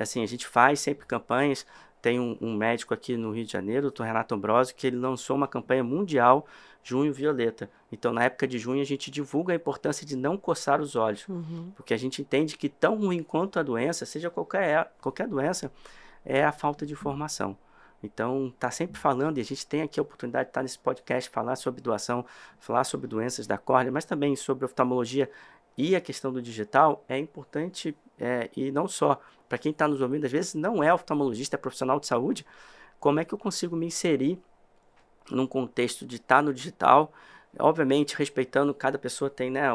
assim, a gente faz sempre campanhas. Tem um médico aqui no Rio de Janeiro, o Dr. Renato Ambrosio, que ele lançou uma campanha mundial, Junho Violeta. Então, na época de junho, a gente divulga a importância de não coçar os olhos, Uhum. porque a gente entende que tão ruim quanto a doença, seja qualquer doença, é a falta de informação. Então, está sempre falando, e a gente tem aqui a oportunidade de estar nesse podcast, falar sobre doação, falar sobre doenças da córnea, mas também sobre oftalmologia e a questão do digital, é importante, e não só para quem está nos ouvindo, às vezes não é oftalmologista, é profissional de saúde, como é que eu consigo me inserir num contexto de estar no digital, obviamente respeitando, cada pessoa tem, né,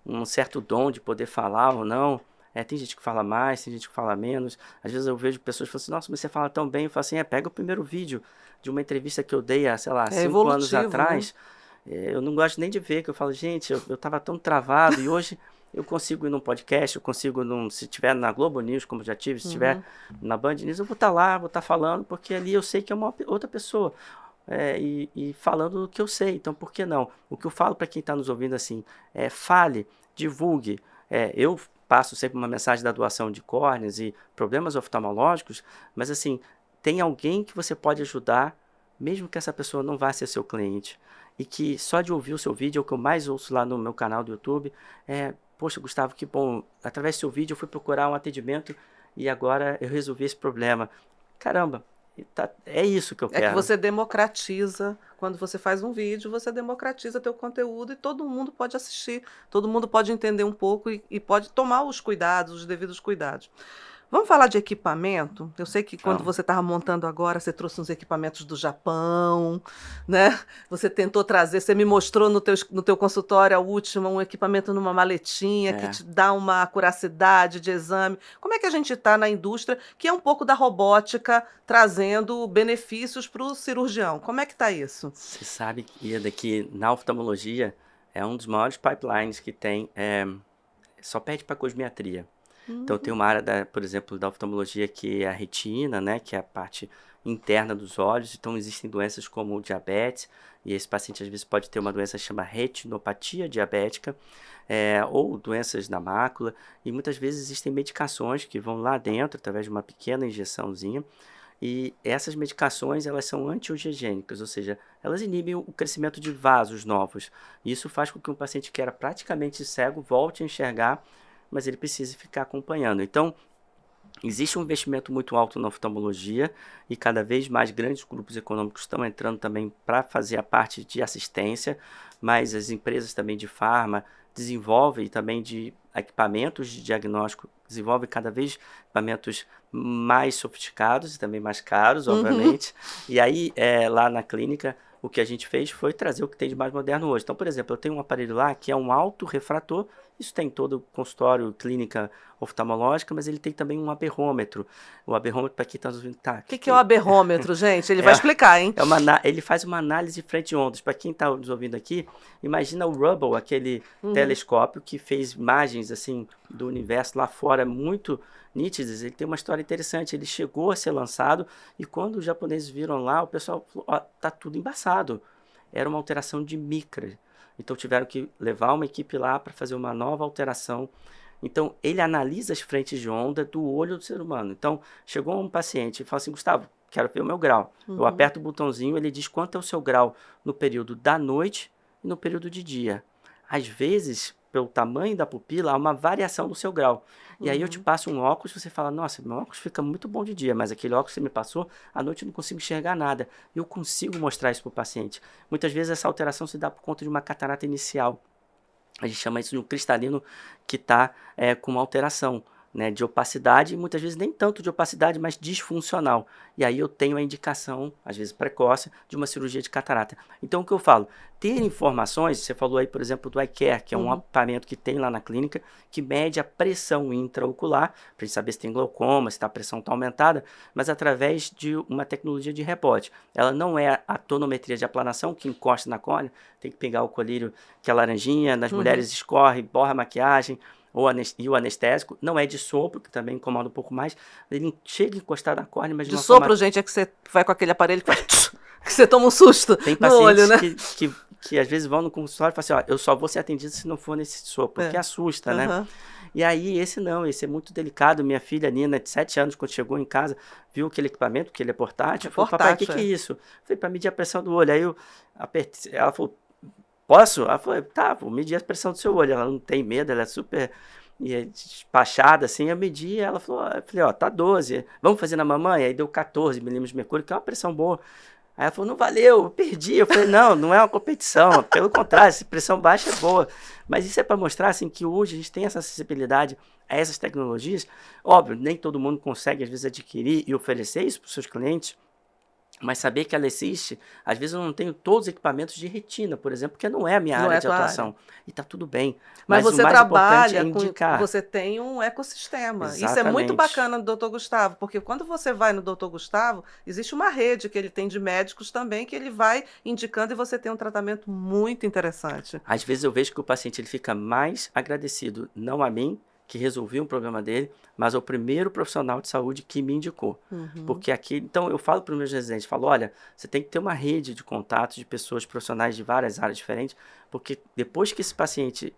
um certo dom de poder falar ou não. Tem gente que fala mais, tem gente que fala menos. Às vezes eu vejo pessoas que falam assim, nossa, mas você fala tão bem. Eu falo assim, pega o primeiro vídeo de uma entrevista que eu dei há, sei lá, É 5 anos evolutivo, né? atrás. Eu não gosto nem de ver, que eu falo, gente, eu estava tão travado e hoje eu consigo ir num podcast, eu consigo, se estiver na Globo News, como já tive, se estiver Uhum. na Band News, eu vou estar lá, vou estar falando, porque ali eu sei que é uma outra pessoa. E falando o que eu sei, então por que não? O que eu falo para quem está nos ouvindo assim, fale, divulgue. Eu passo sempre uma mensagem da doação de córneas e problemas oftalmológicos, mas assim, tem alguém que você pode ajudar, mesmo que essa pessoa não vá ser seu cliente, e que só de ouvir o seu vídeo, é o que eu mais ouço lá no meu canal do YouTube, poxa, Gustavo, que bom, através do seu vídeo eu fui procurar um atendimento e agora eu resolvi esse problema. Caramba, é isso que eu É que quero. você democratiza, quando você faz um vídeo, você democratiza teu conteúdo e todo mundo pode assistir, todo mundo pode entender um pouco e pode tomar os cuidados, os devidos cuidados. Vamos falar de equipamento? Eu sei que quando Então, você estava montando agora, você trouxe uns equipamentos do Japão, né? Você tentou trazer, você me mostrou no teu consultório a última, um equipamento numa maletinha que é, te dá uma acuracidade de exame. Como é que a gente está na indústria, que é um pouco da robótica, trazendo benefícios para o cirurgião? Como é que está isso? você sabe que na oftalmologia é um dos maiores pipelines que tem, só pede para cosmetria. Então tem Hum, uma área, por exemplo, da oftalmologia que é a retina, né, que é a parte interna dos olhos. Então existem doenças como o diabetes, e esse paciente às vezes pode ter uma doença que chama retinopatia diabética, ou doenças na mácula, e muitas vezes existem medicações que vão lá dentro, através de uma pequena injeçãozinha, e essas medicações elas são antiangiogênicas, ou seja, elas inibem o crescimento de vasos novos. Isso faz com que um paciente que era praticamente cego volte a enxergar, mas ele precisa ficar acompanhando. Então, Existe um investimento muito alto na oftalmologia e cada vez mais grandes grupos econômicos estão entrando também para fazer a parte de assistência, mas as empresas também de farma desenvolvem também de equipamentos de diagnóstico, desenvolvem cada vez equipamentos mais sofisticados e também mais caros, obviamente. E aí, lá na clínica, o que a gente fez foi trazer o que tem de mais moderno hoje. Então, por exemplo, eu tenho um aparelho lá que é um autorrefrator. Isso tem em todo o consultório, clínica oftalmológica, mas ele tem também um aberrômetro. O aberrômetro, para quem está ouvindo, tá. O que é o aberrômetro, gente? Ele vai explicar, hein? Ele faz uma análise de frente de ondas. Para quem está nos ouvindo aqui, imagina o Hubble, aquele telescópio que fez imagens assim do universo lá fora muito nítidas. Ele tem uma história interessante. Ele chegou a ser lançado e quando os japoneses viram lá, o pessoal falou, ó, tá tudo embaçado. Era uma alteração de micra. Então tiveram que levar uma equipe lá para fazer uma nova alteração. Então ele analisa as frentes de onda do olho do ser humano. Então chegou um paciente e fala assim, Gustavo, quero ver o meu grau. Eu aperto o botãozinho, ele diz quanto é o seu grau no período da noite e no período de dia. Às vezes, pelo tamanho da pupila, há uma variação do seu grau. E aí eu te passo um óculos e você fala, nossa, meu óculos fica muito bom de dia, mas aquele óculos que você me passou, à noite eu não consigo enxergar nada. E eu consigo mostrar isso para o paciente. Muitas vezes essa alteração se dá por conta de uma catarata inicial. A gente chama isso de um cristalino que está com uma alteração, né, de opacidade, e muitas vezes nem tanto de opacidade, mas disfuncional. E aí eu tenho a indicação, às vezes precoce, de uma cirurgia de catarata. Então o que eu falo? Ter informações, você falou aí, por exemplo, do iCare, que é um equipamento que tem lá na clínica, que mede a pressão intraocular, para a gente saber se tem glaucoma, se a pressão está aumentada, mas através de uma tecnologia de rebote. Ela não é a tonometria de aplanação, que encosta na córnea, tem que pegar o colírio que é laranjinha, nas mulheres escorre, borra a maquiagem, e o anestésico não é de sopro, que também incomoda um pouco mais. Ele chega a encostar na córnea, mas de uma sopro, forma... gente, é que você vai com aquele aparelho que você toma um susto Tem no olho, né? que às vezes vão no consultório e falam assim, ó, eu só vou ser atendido se não for nesse sopro, porque assusta, né? E aí, esse é muito delicado. Minha filha, Nina, de 7 anos, quando chegou em casa, viu aquele equipamento, que ele é portátil, falou, papai, o que é isso? Eu falei, para medir a pressão do olho. Aí eu apertei, ela falou, posso? Ela falou, tá, vou medir a pressão do seu olho. Ela não tem medo, ela é super despachada, assim. Eu medi, ela falou, eu falei, ó, tá 12, vamos fazer na mamãe? Aí deu 14 milímetros de mercúrio, que é uma pressão boa. Aí ela falou, não valeu, eu perdi. Eu falei, não é uma competição, pelo contrário, essa pressão baixa é boa. Mas isso é para mostrar, assim, que hoje a gente tem essa acessibilidade a essas tecnologias. Óbvio, nem todo mundo consegue, às vezes, adquirir e oferecer isso para os seus clientes, mas saber que ela existe, às vezes eu não tenho todos os equipamentos de retina, por exemplo, porque não é a minha área de atuação. E tá tudo bem. Mas você o mais trabalha importante é indicar. você tem um ecossistema. Exatamente. Isso é muito bacana do Dr. Gustavo, porque quando você vai no Dr. Gustavo, existe uma rede que ele tem de médicos também, que ele vai indicando e você tem um tratamento muito interessante. Às vezes eu vejo que o paciente ele fica mais agradecido, não a mim, que resolvi um problema dele, mas ao primeiro profissional de saúde que me indicou. Porque aqui, então eu falo para os meus residentes, falo, olha, você tem que ter uma rede de contatos de pessoas profissionais de várias áreas diferentes, porque depois que esse paciente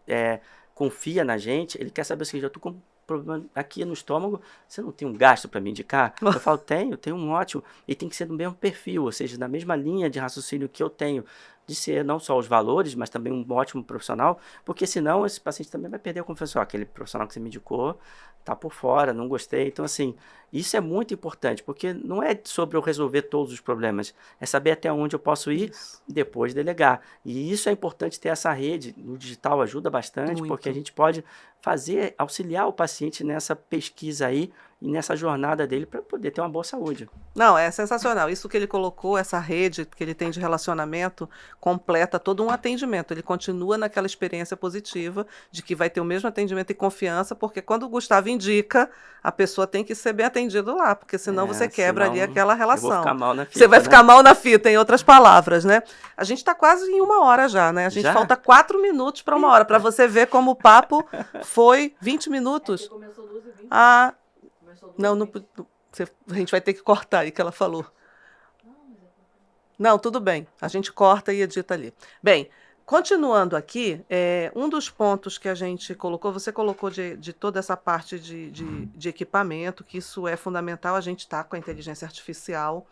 confia na gente, ele quer saber o seguinte, eu estou com problema aqui no estômago, você não tem um gasto para me indicar? Eu falo, tenho um ótimo, e tem que ser do mesmo perfil, ou seja, na mesma linha de raciocínio que eu tenho, de ser não só os valores, mas também um ótimo profissional, porque senão esse paciente também vai perder a confiança. Aquele profissional que você me indicou tá por fora, não gostei. Então, assim, isso é muito importante, porque não é sobre eu resolver todos os problemas, é saber até onde eu posso ir e depois delegar. E isso é importante ter essa rede, no digital ajuda bastante, porque a gente pode auxiliar o paciente nessa pesquisa aí e nessa jornada dele para poder ter uma boa saúde. Não, é sensacional. Isso que ele colocou, essa rede que ele tem de relacionamento, completa todo um atendimento. Ele continua naquela experiência positiva de que vai ter o mesmo atendimento e confiança, porque quando o Gustavo indica, a pessoa tem que ser bem atendido lá, porque senão você quebra ali aquela relação. Eu vou ficar mal na fita, você vai ficar mal na fita, em outras palavras, né? A gente está quase em 1 hora já, né? A gente falta 4 minutos para 1 hora, para você ver como o papo foi 20 minutos. Começou 12h20. Ah, não, a gente vai ter que cortar aí que ela falou. Não, tudo bem. A gente corta e edita ali. Bem, continuando aqui, um dos pontos que a gente colocou, você colocou de toda essa parte de equipamento, que isso é fundamental, a gente está com a inteligência artificial.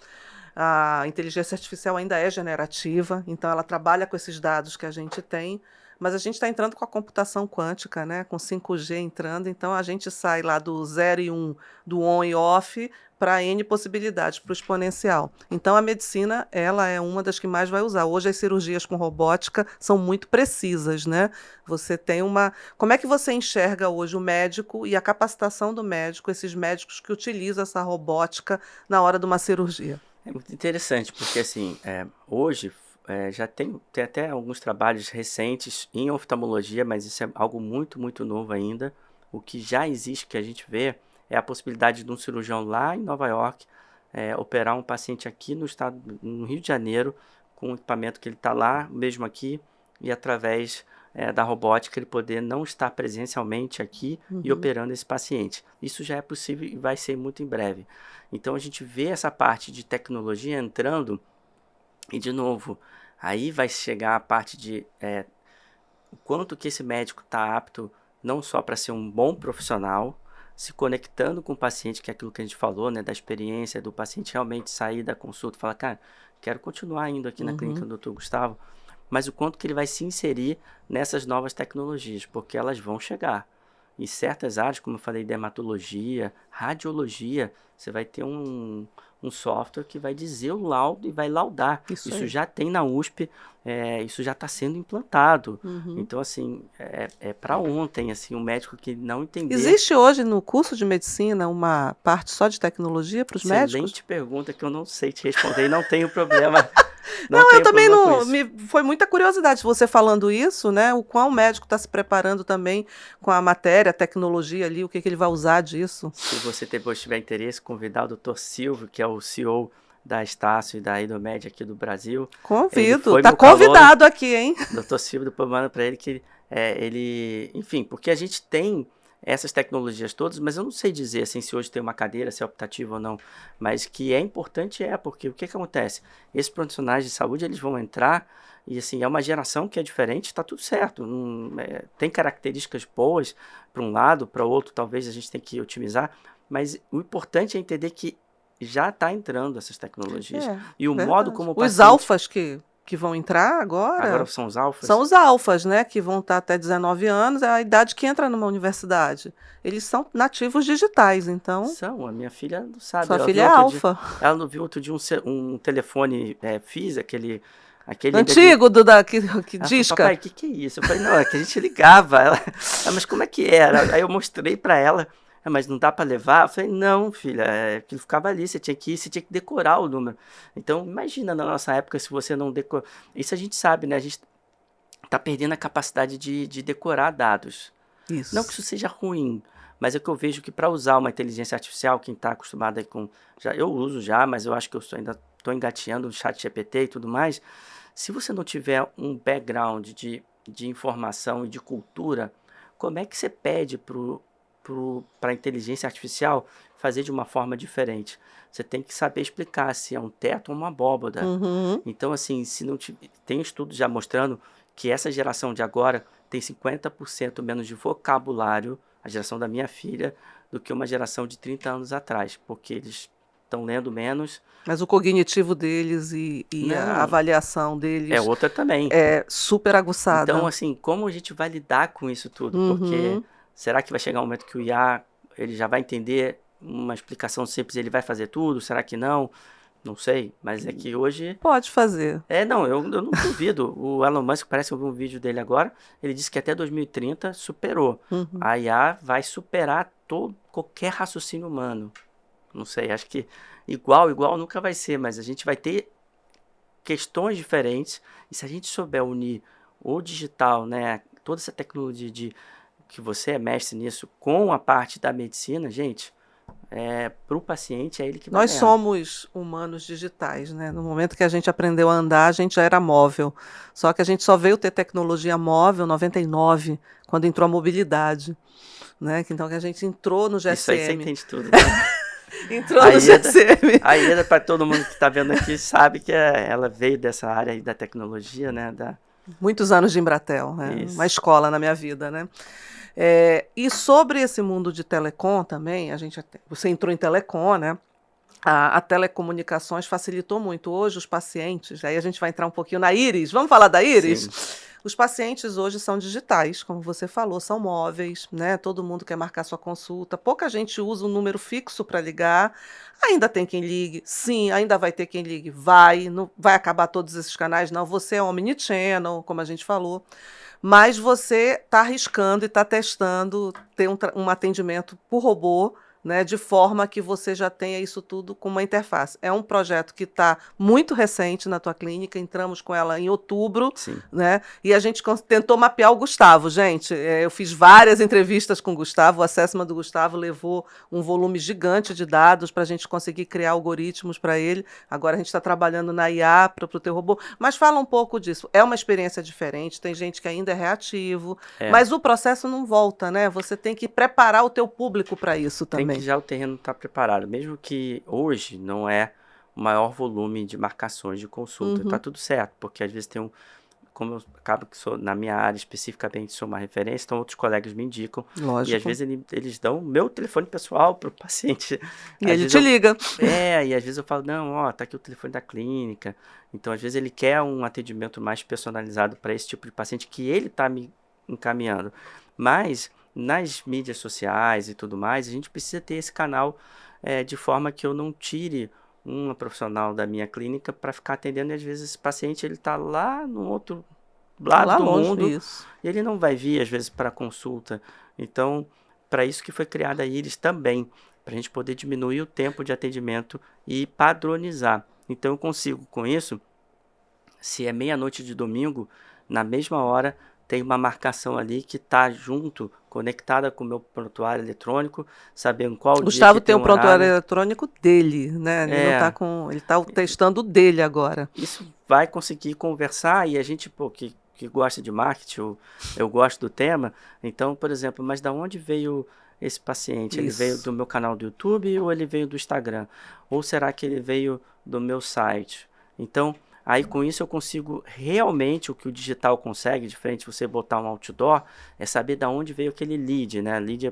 A inteligência artificial ainda é generativa, então ela trabalha com esses dados que a gente tem, Mas a gente está entrando com a computação quântica, né? Com 5G entrando, então a gente sai lá do 0 e 1, do on e off, para N possibilidades, para o exponencial. Então a medicina, ela é uma das que mais vai usar. Hoje as cirurgias com robótica são muito precisas, né? Você tem uma... Como é que você enxerga hoje o médico e a capacitação do médico, esses médicos que utilizam essa robótica na hora de uma cirurgia? É muito interessante, porque assim, hoje já tem até alguns trabalhos recentes em oftalmologia, mas isso é algo muito, muito novo ainda. O que já existe, que a gente vê, é a possibilidade de um cirurgião lá em Nova York operar um paciente aqui no Rio de Janeiro, com o equipamento que ele está lá, mesmo aqui, e através da robótica ele poder não estar presencialmente aqui e operando esse paciente. Isso já é possível e vai ser muito em breve. Então a gente vê essa parte de tecnologia entrando e, de novo, aí vai chegar a parte de o quanto que esse médico está apto não só para ser um bom profissional, se conectando com o paciente, que é aquilo que a gente falou, né, da experiência do paciente realmente sair da consulta e falar, cara, quero continuar indo aqui na clínica do Dr. Gustavo, mas o quanto que ele vai se inserir nessas novas tecnologias, porque elas vão chegar. Em certas áreas, como eu falei, dermatologia, radiologia, você vai ter um software que vai dizer o laudo e vai laudar. Isso já tem na USP, isso já está sendo implantado. Então, assim, é para ontem, assim, um médico que não entender... Existe hoje no curso de medicina uma parte só de tecnologia para os médicos? Excelente pergunta que eu não sei te responder e não tenho problema... Não, eu também não. Foi muita curiosidade você falando isso, né? O qual médico está se preparando também com a matéria, a tecnologia ali, o que ele vai usar disso. Se você depois tiver interesse, convidar o Dr. Silvio, que é o CEO da Estácio e da Idomed aqui do Brasil. Convido, tá convidado aqui, hein? Dr. Silvio, depois manda para ele que ele... Enfim, porque a gente tem essas tecnologias todas, mas eu não sei dizer assim, se hoje tem uma cadeira, se é optativa ou não, mas que é importante porque o que acontece? Esses profissionais de saúde, eles vão entrar e assim, é uma geração que é diferente, está tudo certo, tem características boas para um lado, para o outro talvez a gente tenha que otimizar, mas o importante é entender que já está entrando essas tecnologias. E o modo como o paciente... Os alfas que vão entrar agora... Agora são os alfas? São os alfas, né? Que vão estar até 19 anos, é a idade que entra numa universidade. Eles são nativos digitais, então... São, a minha filha não sabe. Sua filha é alfa. Ela não viu outro dia um telefone FIS, aquele antigo, que disca. Papai, o que é isso? Eu falei, não, é que a gente ligava. Ela, mas como é que era? Aí eu mostrei para ela, mas não dá para levar? Eu falei, não, filha, aquilo ficava ali, você tinha que decorar o número. Então, imagina na nossa época se você não decorar. Isso a gente sabe, né? A gente está perdendo a capacidade de decorar dados. Isso. Não que isso seja ruim, mas é que eu vejo que para usar uma inteligência artificial, quem está acostumado aí com... eu uso já, mas eu acho que eu ainda estou engateando no chat GPT e tudo mais. Se você não tiver um background de informação e de cultura, como é que você pede para a inteligência artificial fazer de uma forma diferente? Você tem que saber explicar se é um teto ou uma abóboda. Então, assim, tem estudos já mostrando que essa geração de agora tem 50% menos de vocabulário, a geração da minha filha, do que uma geração de 30 anos atrás, porque eles estão lendo menos. Mas o cognitivo deles e a avaliação deles... É outra também. É super aguçada. Então, assim, como a gente vai lidar com isso tudo? Porque será que vai chegar um momento que o IA ele já vai entender uma explicação simples e ele vai fazer tudo? Será que não? Não sei, mas é que hoje... Pode fazer. Não, eu não duvido. O Elon Musk, parece que eu vi um vídeo dele agora, ele disse que até 2030 superou. A IA vai superar qualquer raciocínio humano. Não sei, acho que igual nunca vai ser, mas a gente vai ter questões diferentes. E se a gente souber unir o digital, né, toda essa tecnologia que você é mestre nisso, com a parte da medicina, gente... para o paciente é ele que vai Nós somos humanos digitais, né? No momento que a gente aprendeu a andar, a gente já era móvel. Só que a gente só veio ter tecnologia móvel em 99, quando entrou a mobilidade, né? Então que a gente entrou no GSM. Isso aí você entende tudo, né? Entrou no GSM. A Ieda, para todo mundo que está vendo aqui, sabe que ela veio dessa área aí da tecnologia, né? Muitos anos de Embratel, né? Uma escola na minha vida, né? E sobre esse mundo de telecom também, você entrou em telecom, né? A telecomunicações facilitou muito. Hoje os pacientes, aí a gente vai entrar um pouquinho na Íris, vamos falar da Íris? Sim. Os pacientes hoje são digitais, como você falou, são móveis, né? Todo mundo quer marcar sua consulta. Pouca gente usa um número fixo para ligar. Ainda tem quem ligue, sim, ainda vai ter quem ligue, vai, não vai acabar todos esses canais, não. Você é omnichannel, como a gente falou, mas você está arriscando e está testando ter um atendimento por robô, né, de forma que você já tenha isso tudo com uma interface. É um projeto que está muito recente na tua clínica, entramos com ela em outubro, Sim. né, e a gente tentou mapear o Gustavo, gente. Eu fiz várias entrevistas com o Gustavo, o assessment do Gustavo levou um volume gigante de dados para a gente conseguir criar algoritmos para ele. Agora a gente está trabalhando na IA para o teu robô, mas fala um pouco disso. É uma experiência diferente, tem gente que ainda é reativo, mas o processo não volta, né? Você tem que preparar o teu público para isso também. Tem que já o terreno estar preparado, mesmo que hoje não é o maior volume de marcações de consulta, tá tudo certo, porque às vezes tem como eu acabo que sou na minha área especificamente sou uma referência, então outros colegas me indicam. Lógico. E às vezes eles dão o meu telefone pessoal para o paciente. E ele te liga. E às vezes eu falo, não, ó, tá aqui o telefone da clínica. Então às vezes ele quer um atendimento mais personalizado para esse tipo de paciente que ele tá me encaminhando. Mas nas mídias sociais e tudo mais, a gente precisa ter esse canal de forma que eu não tire uma profissional da minha clínica para ficar atendendo, e às vezes esse paciente ele está lá no outro lado lá do longe, mundo, isso. E ele não vai vir às vezes para consulta. Então, para isso que foi criada a Iris também, para a gente poder diminuir o tempo de atendimento e padronizar. Então eu consigo com isso, se é meia-noite de domingo, na mesma hora tem uma marcação ali que está junto, conectada com o meu prontuário eletrônico, sabendo qual dia que Gustavo tem o horário. prontuário eletrônico dele, né? Ele não tá ele está testando o dele agora. Isso vai conseguir conversar, e a gente, que gosta de marketing, eu gosto do tema, então, por exemplo, mas da onde veio esse paciente? Ele veio do meu canal do YouTube ou ele veio do Instagram? Ou será que ele veio do meu site? Então, aí com isso eu consigo realmente, o que o digital consegue, diferente de você botar um outdoor, é saber da onde veio aquele lead, né? Lead,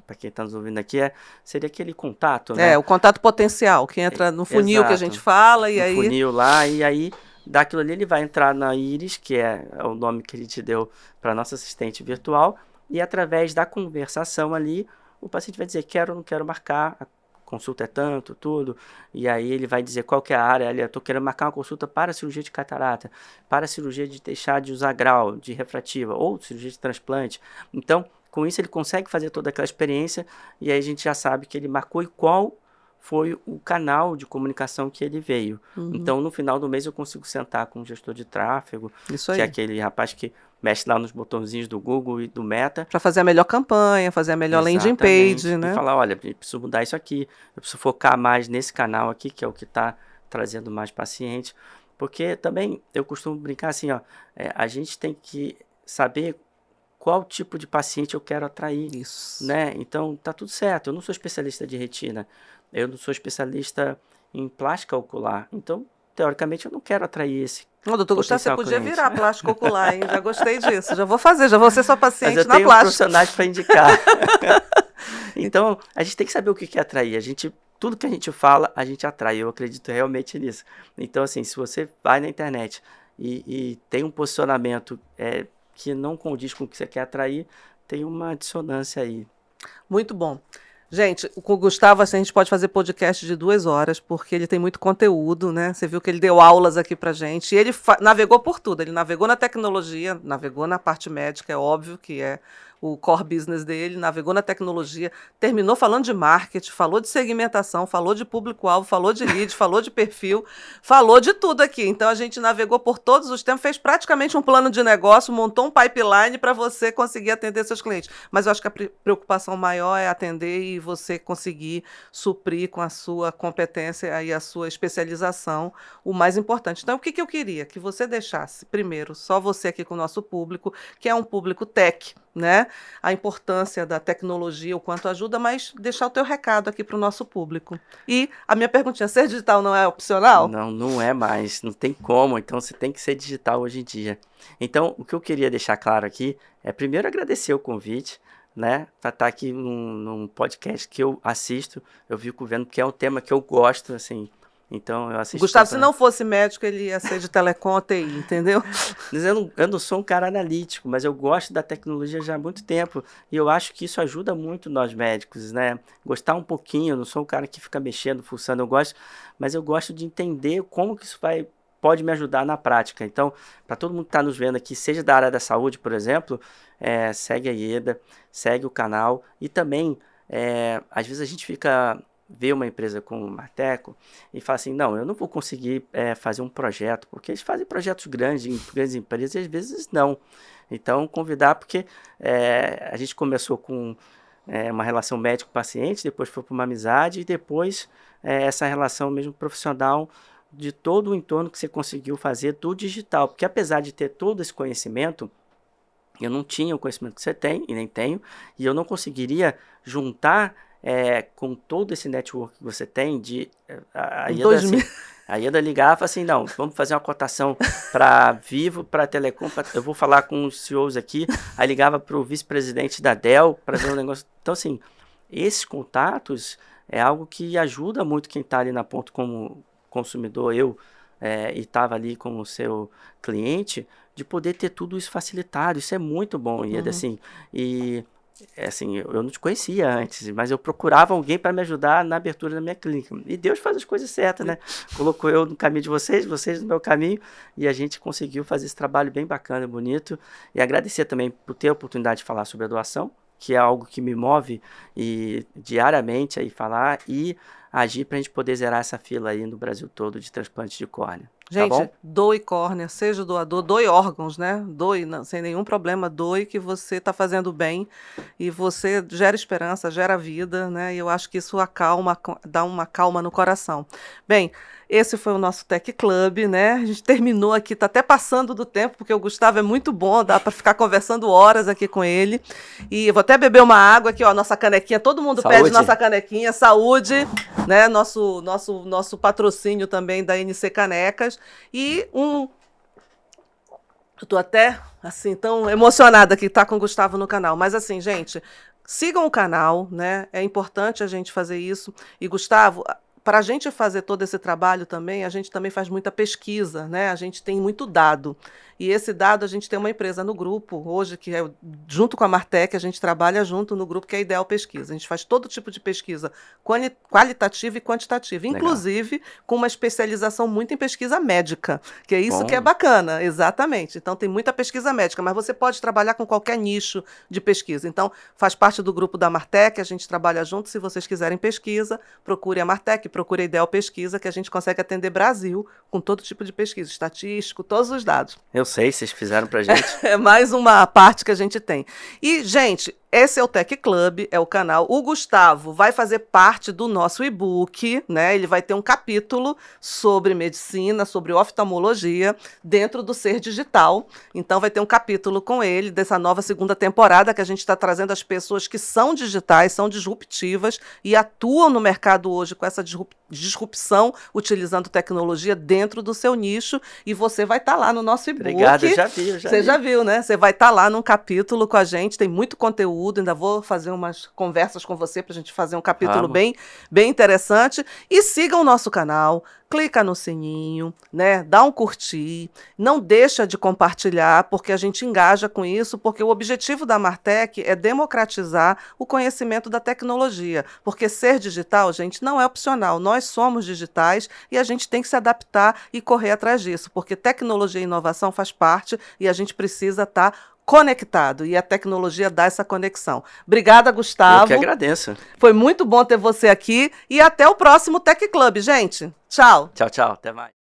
para quem está nos ouvindo aqui, seria aquele contato, né? O contato potencial, que entra no funil que a gente fala, e aí... No funil lá, e aí daquilo ali ele vai entrar na Iris, que é o nome que a gente deu para nossa assistente virtual, e através da conversação ali, o paciente vai dizer, quero ou não quero marcar, a consulta é tanto, tudo, e aí ele vai dizer qual que é a área, eu estou querendo marcar uma consulta para cirurgia de catarata, para cirurgia de deixar de usar grau, de refrativa, ou cirurgia de transplante. Então, com isso ele consegue fazer toda aquela experiência, e aí a gente já sabe que ele marcou e qual foi o canal de comunicação que ele veio. Então, no final do mês, eu consigo sentar com o gestor de tráfego, que é aquele rapaz que mexe lá nos botãozinhos do Google e do Meta. Para fazer a melhor campanha, fazer a melhor landing page, né? E falar, olha, eu preciso mudar isso aqui, eu preciso focar mais nesse canal aqui, que é o que está trazendo mais pacientes. Porque também, eu costumo brincar assim, a gente tem que saber qual tipo de paciente eu quero atrair. Isso. Né? Então, tá tudo certo. Eu não sou especialista de retina. Eu não sou especialista em plástica ocular. Então, teoricamente, eu não quero atrair esse. Doutor Gustavo, você podia virar plástica ocular, hein? Já gostei disso. Já vou fazer, já vou ser sua paciente na plástica. Mas eu tenho profissionais para indicar. Então, a gente tem que saber o que é atrair. Tudo que a gente fala, a gente atrai. Eu acredito realmente nisso. Então, assim, se você vai na internet e tem um posicionamento que não condiz com o que você quer atrair, tem uma dissonância aí. Muito bom. Gente, com o Gustavo, assim, a gente pode fazer podcast de 2 horas, porque ele tem muito conteúdo, né? Você viu que ele deu aulas aqui pra gente. E ele navegou por tudo. Ele navegou na tecnologia, navegou na parte médica, é óbvio que é o core business dele, navegou na tecnologia, terminou falando de marketing, falou de segmentação, falou de público-alvo, falou de lead, falou de perfil, falou de tudo aqui. Então, a gente navegou por todos os tempos, fez praticamente um plano de negócio, montou um pipeline para você conseguir atender seus clientes. Mas eu acho que a preocupação maior é atender e você conseguir suprir com a sua competência e a sua especialização o mais importante. Então, o que eu queria? Que você deixasse, primeiro, só você aqui com o nosso público, que é um público tech, né? A importância da tecnologia, o quanto ajuda, mas deixar o teu recado aqui para o nosso público. E a minha perguntinha, ser digital não é opcional? Não, não é mais, não tem como, então você tem que ser digital hoje em dia. Então, o que eu queria deixar claro aqui é primeiro agradecer o convite, né, para estar aqui num podcast que eu assisto, eu fico vendo que é um tema que eu gosto, assim, Então, eu assisti. Gustavo, se não fosse médico, ele ia ser de telecom, TI, entendeu? Mas eu não sou um cara analítico, mas eu gosto da tecnologia já há muito tempo. E eu acho que isso ajuda muito nós médicos, né? Gostar um pouquinho, eu não sou um cara que fica mexendo, fuçando, mas eu gosto de entender como que isso pode me ajudar na prática. Então, para todo mundo que está nos vendo aqui, seja da área da saúde, por exemplo, segue a IEDA, segue o canal. E também, às vezes a gente vê uma empresa como o Marteco e fala assim, não, eu não vou conseguir fazer um projeto, porque eles fazem projetos grandes em grandes empresas e às vezes não. Então, convidar, porque a gente começou com uma relação médico-paciente, depois foi para uma amizade e depois essa relação mesmo profissional de todo o entorno que você conseguiu fazer do digital. Porque apesar de ter todo esse conhecimento, eu não tinha o conhecimento que você tem e nem tenho, e eu não conseguiria juntar com todo esse network que você tem, a IEDA ligava assim, não, vamos fazer uma cotação para Vivo, para Telecom, eu vou falar com os CEOs aqui, aí ligava para o vice-presidente da Dell para ver um negócio. Então, assim, esses contatos é algo que ajuda muito quem está ali na ponta como consumidor, e estava ali como seu cliente, de poder ter tudo isso facilitado. Isso é muito bom, IEDA, assim, eu não te conhecia antes, mas eu procurava alguém para me ajudar na abertura da minha clínica. E Deus faz as coisas certas, né? Colocou eu no caminho de vocês no meu caminho, e a gente conseguiu fazer esse trabalho bem bacana, bonito. E agradecer também por ter a oportunidade de falar sobre a doação, que é algo que me move diariamente a falar e agir para a gente poder zerar essa fila aí no Brasil todo de transplante de córnea. Gente, tá bom? doe córnea, seja doador, doe órgãos, né? Doe, sem nenhum problema, doe que você está fazendo bem e você gera esperança, gera vida, né? E eu acho que isso acalma, dá uma calma no coração. Bem, esse foi o nosso Tech Club, né? A gente terminou aqui, tá até passando do tempo, porque o Gustavo é muito bom, dá para ficar conversando horas aqui com ele. E eu vou até beber uma água aqui, ó, nossa canequinha, todo mundo pede nossa canequinha, saúde, né? Nosso patrocínio também da NC Canecas. E eu tô até, assim, tão emocionada que tá com o Gustavo no canal. Mas, assim, gente, sigam o canal, né? É importante a gente fazer isso. E, Gustavo, para a gente fazer todo esse trabalho também, a gente também faz muita pesquisa, né? A gente tem muito dado. E esse dado, a gente tem uma empresa no grupo, hoje, que é junto com a Martec, a gente trabalha junto no grupo, que é a Ideal Pesquisa. A gente faz todo tipo de pesquisa qualitativa e quantitativa, inclusive com uma especialização muito em pesquisa médica, que é isso que é bacana, exatamente. Então, tem muita pesquisa médica, mas você pode trabalhar com qualquer nicho de pesquisa. Então, faz parte do grupo da Martec, a gente trabalha junto. Se vocês quiserem pesquisa, procure a Martec, procure a Ideal Pesquisa, que a gente consegue atender Brasil com todo tipo de pesquisa, estatístico, todos os dados. Eu sei, vocês fizeram pra gente. É mais uma parte que a gente tem. E, gente, esse é o Tech Club, é o canal. O Gustavo vai fazer parte do nosso e-book, né? Ele vai ter um capítulo sobre medicina, sobre oftalmologia, dentro do Ser Digital. Então, vai ter um capítulo com ele, dessa nova segunda temporada, que a gente está trazendo as pessoas que são digitais, são disruptivas e atuam no mercado hoje com essa disrupção, utilizando tecnologia dentro do seu nicho. E você vai estar lá no nosso e-book. Obrigado, eu já vi. Você já viu, né? Você vai estar lá num capítulo com a gente, tem muito conteúdo. Ainda vou fazer umas conversas com você para a gente fazer um capítulo bem interessante. E siga o nosso canal, clica no sininho, né? Dá um curtir, não deixa de compartilhar, porque a gente engaja com isso, porque o objetivo da Martec é democratizar o conhecimento da tecnologia, porque ser digital, gente, não é opcional. Nós somos digitais e a gente tem que se adaptar e correr atrás disso, porque tecnologia e inovação faz parte e a gente precisa estar conectado, e a tecnologia dá essa conexão. Obrigada, Gustavo. Eu que agradeço. Foi muito bom ter você aqui e até o próximo Tech Club, gente. Tchau. Tchau, tchau. Até mais.